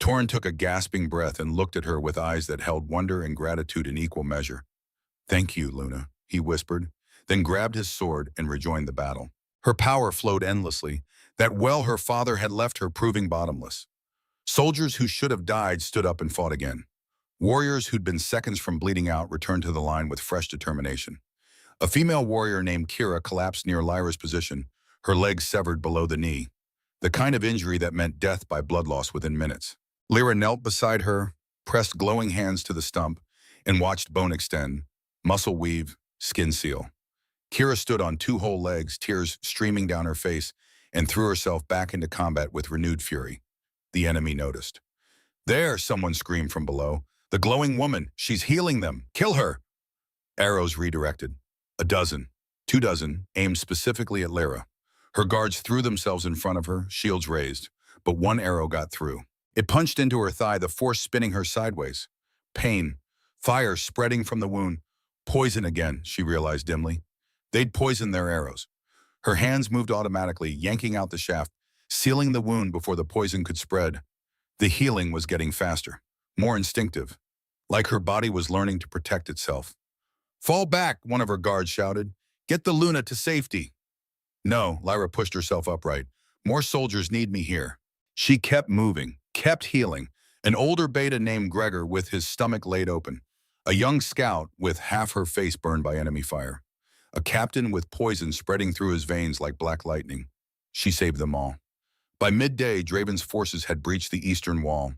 Torin took a gasping breath and looked at her with eyes that held wonder and gratitude in equal measure. Thank you, Luna, he whispered, then grabbed his sword and rejoined the battle. Her power flowed endlessly, that well her father had left her proving bottomless. Soldiers who should have died stood up and fought again. Warriors who'd been seconds from bleeding out returned to the line with fresh determination. A female warrior named Kira collapsed near Lyra's position, her legs severed below the knee, the kind of injury that meant death by blood loss within minutes. Lyra knelt beside her, pressed glowing hands to the stump, and watched bone extend, muscle weave, skin seal. Kira stood on 2 whole legs, tears streaming down her face, and threw herself back into combat with renewed fury. The enemy noticed. There, someone screamed from below. The glowing woman, she's healing them. Kill her! Arrows redirected. 12, 2 aimed specifically at Lyra. Her guards threw themselves in front of her, shields raised. but one arrow got through. It punched into her thigh, the force spinning her sideways. Pain, fire spreading from the wound. Poison again, she realized dimly. They'd poisoned their arrows. Her hands moved automatically, yanking out the shaft, sealing the wound before the poison could spread. The healing was getting faster, more instinctive, like her body was learning to protect itself. "Fall back," one of her guards shouted. "Get the Luna to safety." "No," Lyra pushed herself upright. "More soldiers need me here." She kept moving, kept healing. An older beta named Gregor with his stomach laid open. A young scout with half her face burned by enemy fire. A captain with poison spreading through his veins like black lightning. She saved them all. By midday, Draven's forces had breached the eastern wall.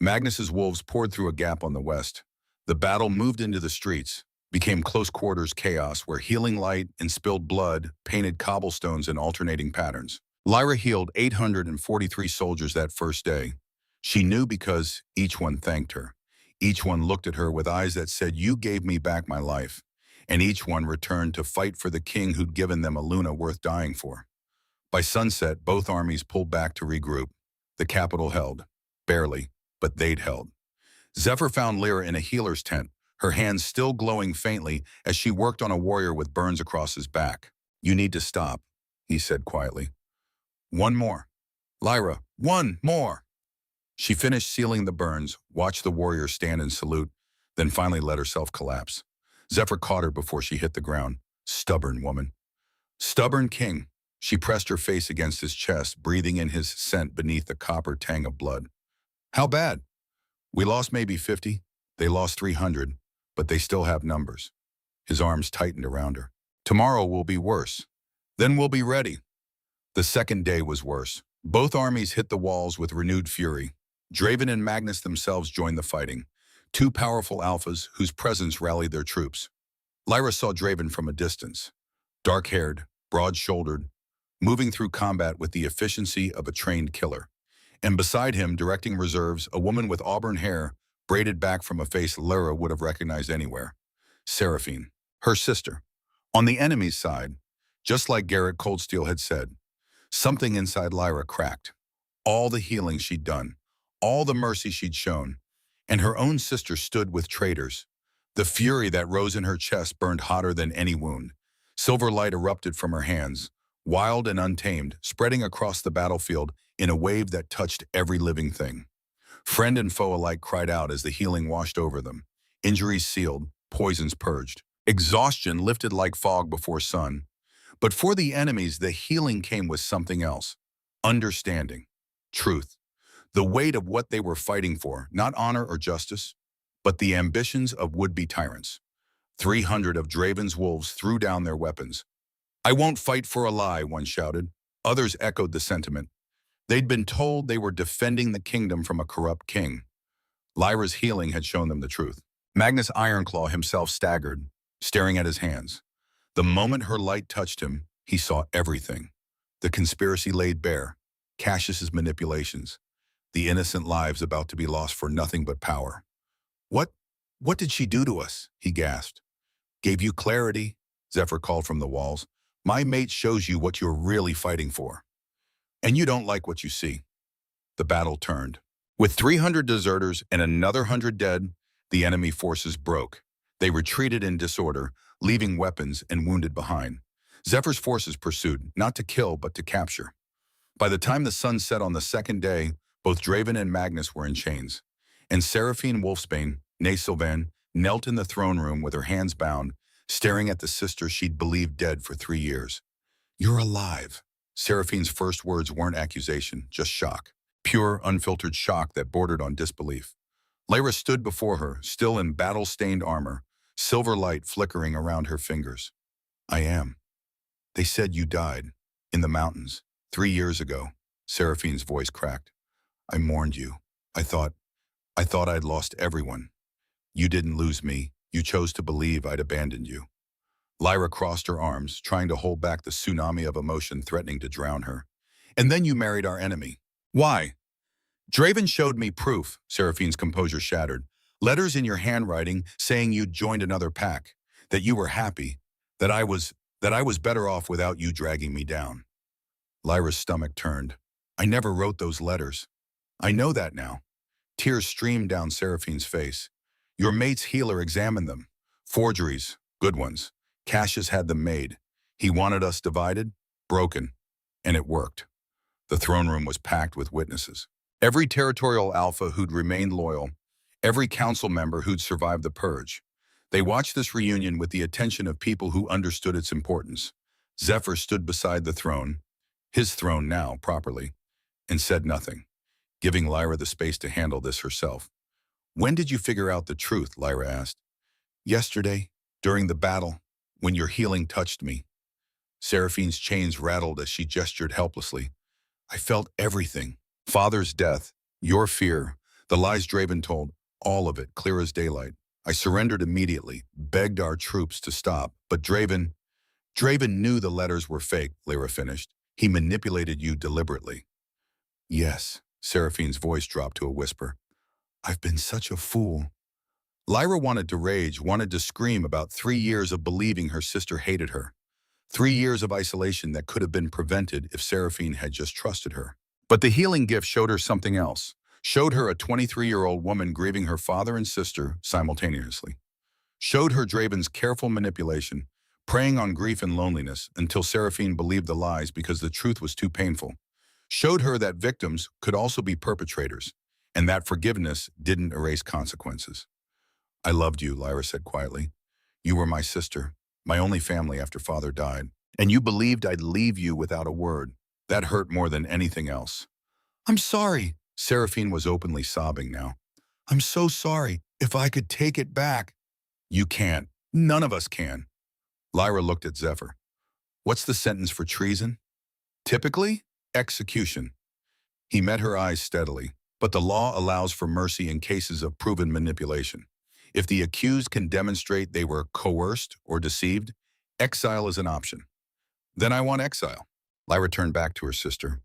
Magnus's wolves poured through a gap on the west. The battle moved into the streets, became close quarters chaos where healing light and spilled blood painted cobblestones in alternating patterns. Lyra healed 843 soldiers that first day. She knew because each one thanked her. Each one looked at her with eyes that said, "You gave me back my life." And each one returned to fight for the king who'd given them a Luna worth dying for. By sunset, both armies pulled back to regroup. The capital held. Barely, but they'd held. Zephyr found Lyra in a healer's tent, her hands still glowing faintly as she worked on a warrior with burns across his back. "You need to stop," he said quietly. "One more. Lyra, one more." She finished sealing the burns, watched the warrior stand and salute, then finally let herself collapse. Zephyr caught her before she hit the ground. Stubborn woman. Stubborn king. She pressed her face against his chest, breathing in his scent beneath the copper tang of blood. "How bad?" "We lost maybe 50. They lost 300, but they still have numbers." His arms tightened around her. "Tomorrow will be worse. Then we'll be ready." The second day was worse. Both armies hit the walls with renewed fury. Draven and Magnus themselves joined the fighting, two powerful alphas whose presence rallied their troops. Lyra saw Draven from a distance, dark-haired, broad-shouldered, moving through combat with the efficiency of a trained killer. And beside him, directing reserves, a woman with auburn hair braided back from a face Lyra would have recognized anywhere. Seraphine, her sister. On the enemy's side, just like Garrett Coldsteel had said, something inside Lyra cracked. All the healing she'd done, all the mercy she'd shown, and her own sister stood with traitors. The fury that rose in her chest burned hotter than any wound. Silver light erupted from her hands, wild and untamed, spreading across the battlefield in a wave that touched every living thing. Friend and foe alike cried out as the healing washed over them. Injuries sealed, poisons purged. Exhaustion lifted like fog before sun. But for the enemies, the healing came with something else. Understanding. Truth. The weight of what they were fighting for, not honor or justice, but the ambitions of would-be tyrants. 300 of Draven's wolves threw down their weapons. "I won't fight for a lie," one shouted. Others echoed the sentiment. They'd been told they were defending the kingdom from a corrupt king. Lyra's healing had shown them the truth. Magnus Ironclaw himself staggered, staring at his hands. The moment her light touched him, he saw everything. The conspiracy laid bare, Cassius's manipulations, the innocent lives about to be lost for nothing but power. What did she do to us?" he gasped. "Gave you clarity," Zephyr called from the walls. "My mate shows you what you're really fighting for. And you don't like what you see." The battle turned. With 300 deserters and another 100 dead, the enemy forces broke. They retreated in disorder, leaving weapons and wounded behind. Zephyr's forces pursued, not to kill but to capture. By the time the sun set on the second day, both Draven and Magnus were in chains. And Seraphine Wolfsbane, née Sylvain, knelt in the throne room with her hands bound, staring at the sister she'd believed dead for 3 years. "You're alive." Seraphine's first words weren't accusation, just shock. Pure, unfiltered shock that bordered on disbelief. Lyra stood before her, still in battle-stained armor, silver light flickering around her fingers. "I am. They said you died. In the mountains. 3 years ago." Seraphine's voice cracked. "I mourned you. I thought I'd lost everyone. You didn't lose me. You chose to believe I'd abandoned you." Lyra crossed her arms, trying to hold back the tsunami of emotion threatening to drown her. "And then you married our enemy. Why?" "Draven showed me proof," Seraphine's composure shattered. "Letters in your handwriting saying you'd joined another pack, that you were happy, that I was better off without you dragging me down." Lyra's stomach turned. I never wrote those letters. I know that now. Tears streamed down Seraphine's face. Your mate's healer examined them. Forgeries, good ones. Cassius had them made. He wanted us divided, broken, and it worked. The throne room was packed with witnesses. Every territorial alpha who'd remained loyal, every council member who'd survived the purge. They watched this reunion with the attention of people who understood its importance. Zephyr stood beside the throne, his throne now, properly, and said nothing, giving Lyra the space to handle this herself. When did you figure out the truth? Lyra asked. Yesterday, during the battle, when your healing touched me. Seraphine's chains rattled as she gestured helplessly. I felt everything. Father's death, your fear, the lies Draven told, all of it, clear as daylight. I surrendered immediately, begged our troops to stop, but Draven knew the letters were fake, Lyra finished. He manipulated you deliberately. Yes, Seraphine's voice dropped to a whisper. I've been such a fool. Lyra wanted to rage, wanted to scream about 3 years of believing her sister hated her. 3 years of isolation that could have been prevented if Seraphine had just trusted her. But the healing gift showed her something else. Showed her a 23-year-old woman grieving her father and sister simultaneously. Showed her Draven's careful manipulation, preying on grief and loneliness until Seraphine believed the lies because the truth was too painful. Showed her that victims could also be perpetrators, and that forgiveness didn't erase consequences. I loved you, Lyra said quietly. You were my sister, my only family after father died. And you believed I'd leave you without a word. That hurt more than anything else. I'm sorry. Seraphine was openly sobbing now. I'm so sorry. If I could take it back. You can't. None of us can. Lyra looked at Zephyr. What's the sentence for treason? Typically, execution. He met her eyes steadily, but the law allows for mercy in cases of proven manipulation. If the accused can demonstrate they were coerced or deceived, exile is an option. Then I want exile. Lyra turned back to her sister.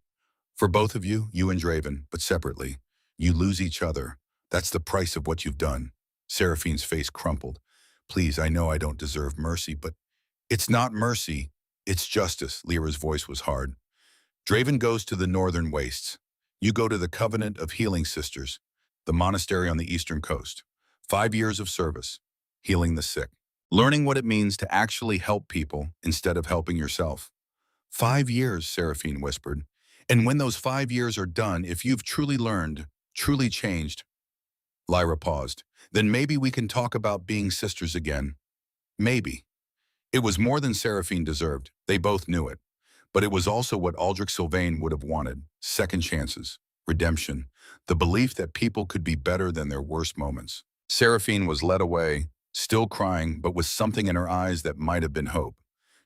For both of you, you and Draven, but separately, you lose each other. That's the price of what you've done. Seraphine's face crumpled. Please, I know I don't deserve mercy, but it's not mercy, it's justice. Lyra's voice was hard. Draven goes to the northern wastes. You go to the Covenant of Healing Sisters, the monastery on the eastern coast. 5 years of service, healing the sick, learning what it means to actually help people instead of helping yourself. 5 years, Seraphine whispered. And when those 5 years are done, if you've truly learned, truly changed. Lyra paused. Then maybe we can talk about being sisters again. Maybe. It was more than Seraphine deserved. They both knew it. But it was also what Aldrich Sylvain would have wanted. Second chances, redemption, the belief that people could be better than their worst moments. Seraphine was led away, still crying, but with something in her eyes that might have been hope.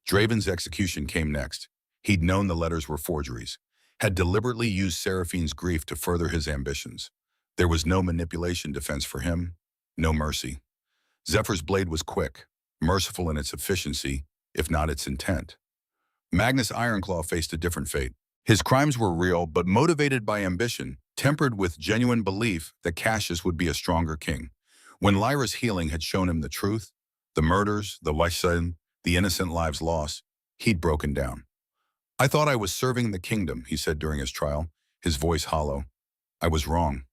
Draven's execution came next. He'd known the letters were forgeries, had deliberately used Seraphine's grief to further his ambitions. There was no manipulation defense for him, no mercy. Zephyr's blade was quick, merciful in its efficiency, if not its intent. Magnus Ironclaw faced a different fate. His crimes were real, but motivated by ambition, tempered with genuine belief that Cassius would be a stronger king. When Lyra's healing had shown him the truth, the murders, the bloodshed, the innocent lives lost, he'd broken down. I thought I was serving the kingdom, he said during his trial, his voice hollow. I was wrong.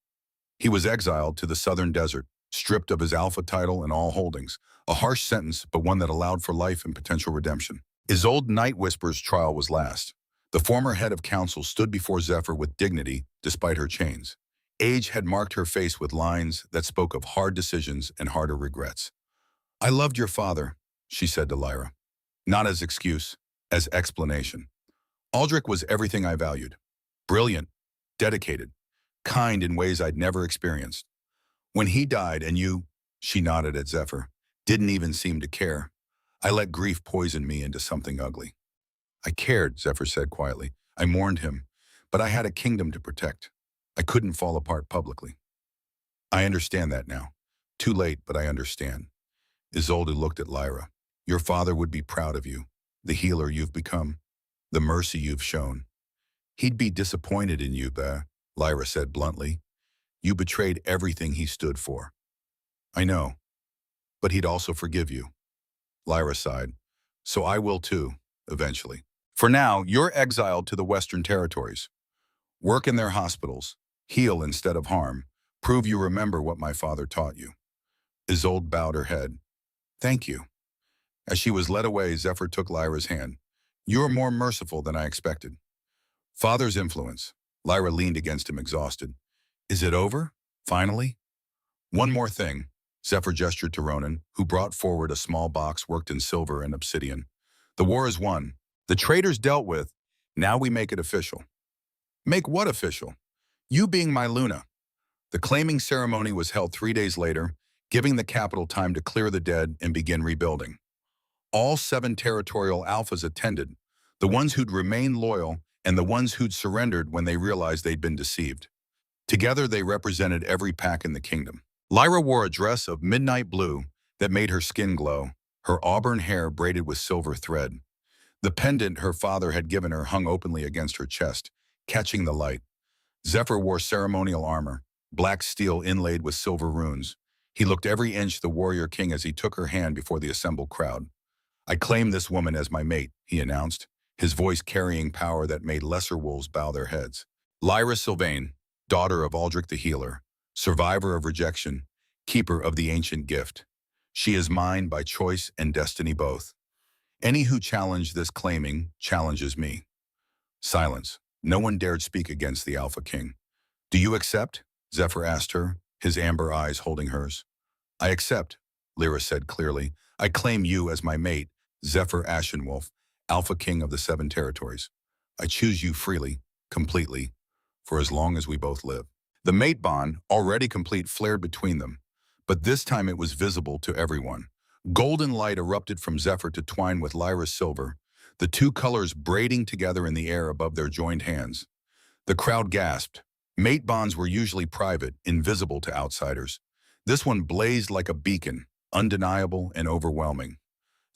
He was exiled to the southern desert, stripped of his alpha title and all holdings, a harsh sentence, but one that allowed for life and potential redemption. Isolde Night Whisper's trial was last. The former head of council stood before Zephyr with dignity, despite her chains. Age had marked her face with lines that spoke of hard decisions and harder regrets. I loved your father, she said to Lyra. Not as excuse, as explanation. Aldrich was everything I valued. Brilliant, dedicated, kind in ways I'd never experienced. When he died and you, she nodded at Zephyr, didn't even seem to care, I let grief poison me into something ugly. I cared, Zephyr said quietly. I mourned him, but I had a kingdom to protect. I couldn't fall apart publicly. I understand that now. Too late, but I understand. Isolde looked at Lyra. Your father would be proud of you, the healer you've become, the mercy you've shown. He'd be disappointed in you, Lyra said bluntly. You betrayed everything he stood for. I know, but he'd also forgive you. Lyra sighed. So I will too, eventually. For now, you're exiled to the Western Territories. Work in their hospitals. Heal instead of harm. Prove you remember what my father taught you. Isolde bowed her head. Thank you. As she was led away, Zephyr took Lyra's hand. You're more merciful than I expected. Father's influence. Lyra leaned against him, exhausted. Is it over? Finally? One more thing. Zephyr gestured to Ronan, who brought forward a small box worked in silver and obsidian. The war is won. The traitors dealt with. Now we make it official. Make what official? You being my Luna. The claiming ceremony was held 3 days later, giving the capital time to clear the dead and begin rebuilding. All 7 territorial alphas attended, the ones who'd remained loyal and the ones who'd surrendered when they realized they'd been deceived. Together, they represented every pack in the kingdom. Lyra wore a dress of midnight blue that made her skin glow, her auburn hair braided with silver thread. The pendant her father had given her hung openly against her chest, catching the light. Zephyr wore ceremonial armor, black steel inlaid with silver runes. He looked every inch the warrior king as he took her hand before the assembled crowd. I claim this woman as my mate, he announced, his voice carrying power that made lesser wolves bow their heads. Lyra Sylvain, daughter of Aldrich the Healer, survivor of rejection, keeper of the ancient gift. She is mine by choice and destiny both. Any who challenge this claiming challenges me. Silence. No one dared speak against the Alpha King. Do you accept? Zephyr asked her, his amber eyes holding hers. I accept, Lyra said clearly. I claim you as my mate, Zephyr Ashenwolf, Alpha King of the 7 territories. I choose you freely, completely, for as long as we both live. The mate bond, already complete, flared between them, but this time it was visible to everyone. Golden light erupted from Zephyr to twine with Lyra's silver, the 2 colors braiding together in the air above their joined hands. The crowd gasped. Mate bonds were usually private, invisible to outsiders. This one blazed like a beacon, undeniable and overwhelming.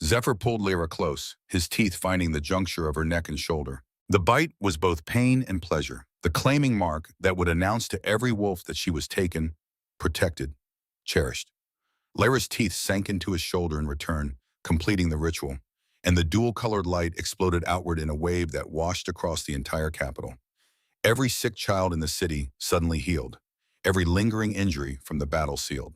Zephyr pulled Lyra close, his teeth finding the juncture of her neck and shoulder. The bite was both pain and pleasure, the claiming mark that would announce to every wolf that she was taken, protected, cherished. Lyra's teeth sank into his shoulder in return, completing the ritual, and the dual-colored light exploded outward in a wave that washed across the entire capital. Every sick child in the city suddenly healed, every lingering injury from the battle sealed.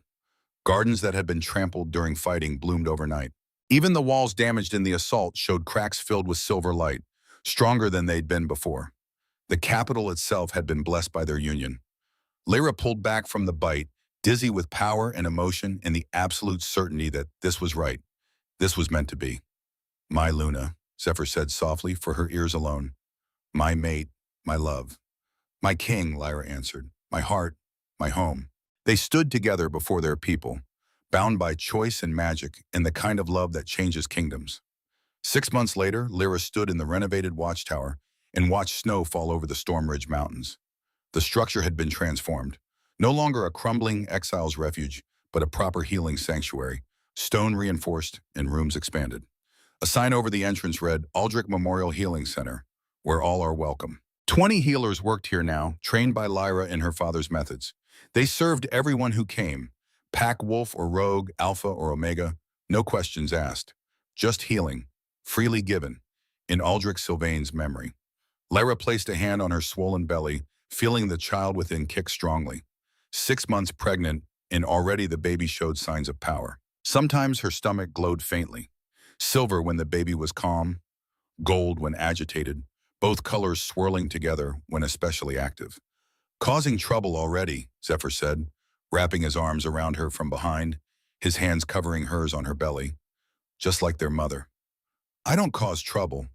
Gardens that had been trampled during fighting bloomed overnight. Even the walls damaged in the assault showed cracks filled with silver light, stronger than they'd been before. The capital itself had been blessed by their union. Lyra pulled back from the bite, dizzy with power and emotion and the absolute certainty that this was right. This was meant to be. My Luna, Zephyr said softly for her ears alone. My mate, my love. My king, Lyra answered. My heart, my home. They stood together before their people, bound by choice and magic and the kind of love that changes kingdoms. 6 months later, Lyra stood in the renovated watchtower and watched snow fall over the Storm Ridge Mountains. The structure had been transformed, no longer a crumbling exile's refuge, but a proper healing sanctuary, stone reinforced and rooms expanded. A sign over the entrance read, Aldrich Memorial Healing Center, where all are welcome. 20 healers worked here now, trained by Lyra in her father's methods. They served everyone who came, pack wolf or rogue, alpha or omega, no questions asked. Just healing, freely given, in Aldrich Sylvain's memory. Lyra placed a hand on her swollen belly, feeling the child within kick strongly. 6 months pregnant, and already the baby showed signs of power. Sometimes her stomach glowed faintly. Silver when the baby was calm, gold when agitated, both colors swirling together when especially active. Causing trouble already, Zephyr said, wrapping his arms around her from behind, his hands covering hers on her belly, just like their mother. I don't cause trouble.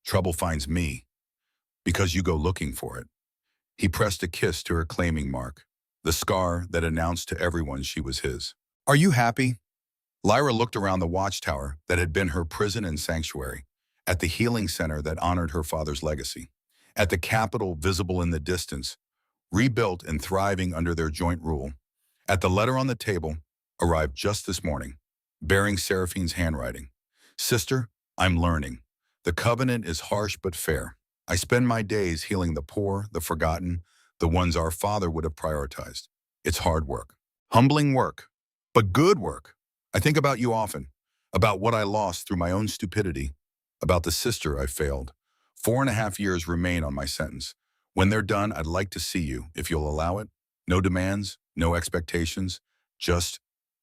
Trouble finds me, because you go looking for it. He pressed a kiss to her claiming mark, the scar that announced to everyone she was his. Are you happy? Lyra looked around the watchtower that had been her prison and sanctuary, at the healing center that honored her father's legacy, at the capital visible in the distance, rebuilt and thriving under their joint rule, at the letter on the table, arrived just this morning, bearing Seraphine's handwriting. Sister, I'm learning. The covenant is harsh but fair. I spend my days healing the poor, the forgotten, the ones our father would have prioritized. It's hard work, humbling work, but good work. I think about you often, about what I lost through my own stupidity, about the sister I failed. 4.5 years remain on my sentence. When they're done, I'd like to see you, if you'll allow it. No demands, no expectations, just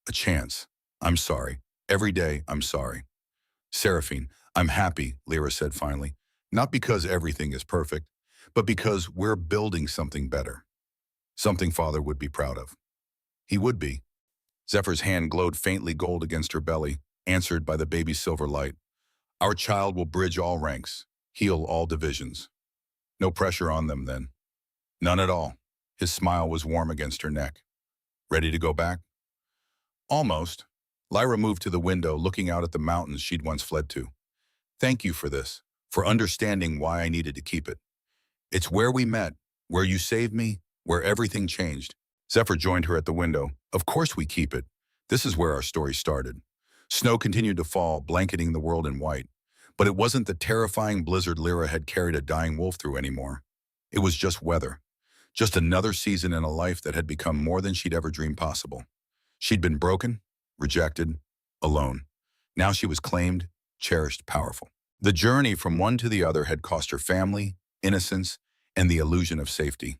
a chance. I'm sorry. Every day, I'm sorry. Seraphine, I'm happy, Lyra said finally. Not because everything is perfect, but because we're building something better. Something Father would be proud of. He would be. Zephyr's hand glowed faintly gold against her belly, answered by the baby's silver light. Our child will bridge all ranks, heal all divisions. No pressure on them, then. None at all. His smile was warm against her neck. Ready to go back? Almost. Lyra moved to the window, looking out at the mountains she'd once fled to. Thank you for this, for understanding why I needed to keep it. It's where we met, where you saved me, where everything changed. Zephyr joined her at the window. Of course we keep it. This is where our story started. Snow continued to fall, blanketing the world in white. But it wasn't the terrifying blizzard Lyra had carried a dying wolf through anymore. It was just weather. Just another season in a life that had become more than she'd ever dreamed possible. She'd been broken, rejected, alone. Now she was claimed, cherished, powerful. The journey from one to the other had cost her family, innocence, and the illusion of safety.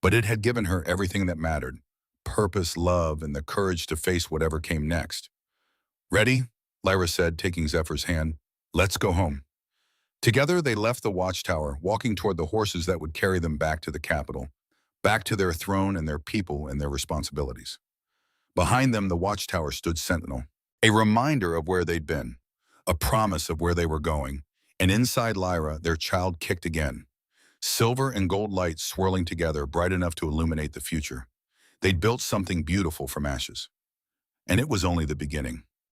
But it had given her everything that mattered: purpose, love, and the courage to face whatever came next. Ready? Lyra said, taking Zephyr's hand. Let's go home. Together they left the watchtower, walking toward the horses that would carry them back to the capital, back to their throne and their people and their responsibilities. Behind them, the watchtower stood sentinel, a reminder of where they'd been, a promise of where they were going, and inside Lyra, their child kicked again. Silver and gold lights swirling together, bright enough to illuminate the future. They'd built something beautiful from ashes. And it was only the beginning.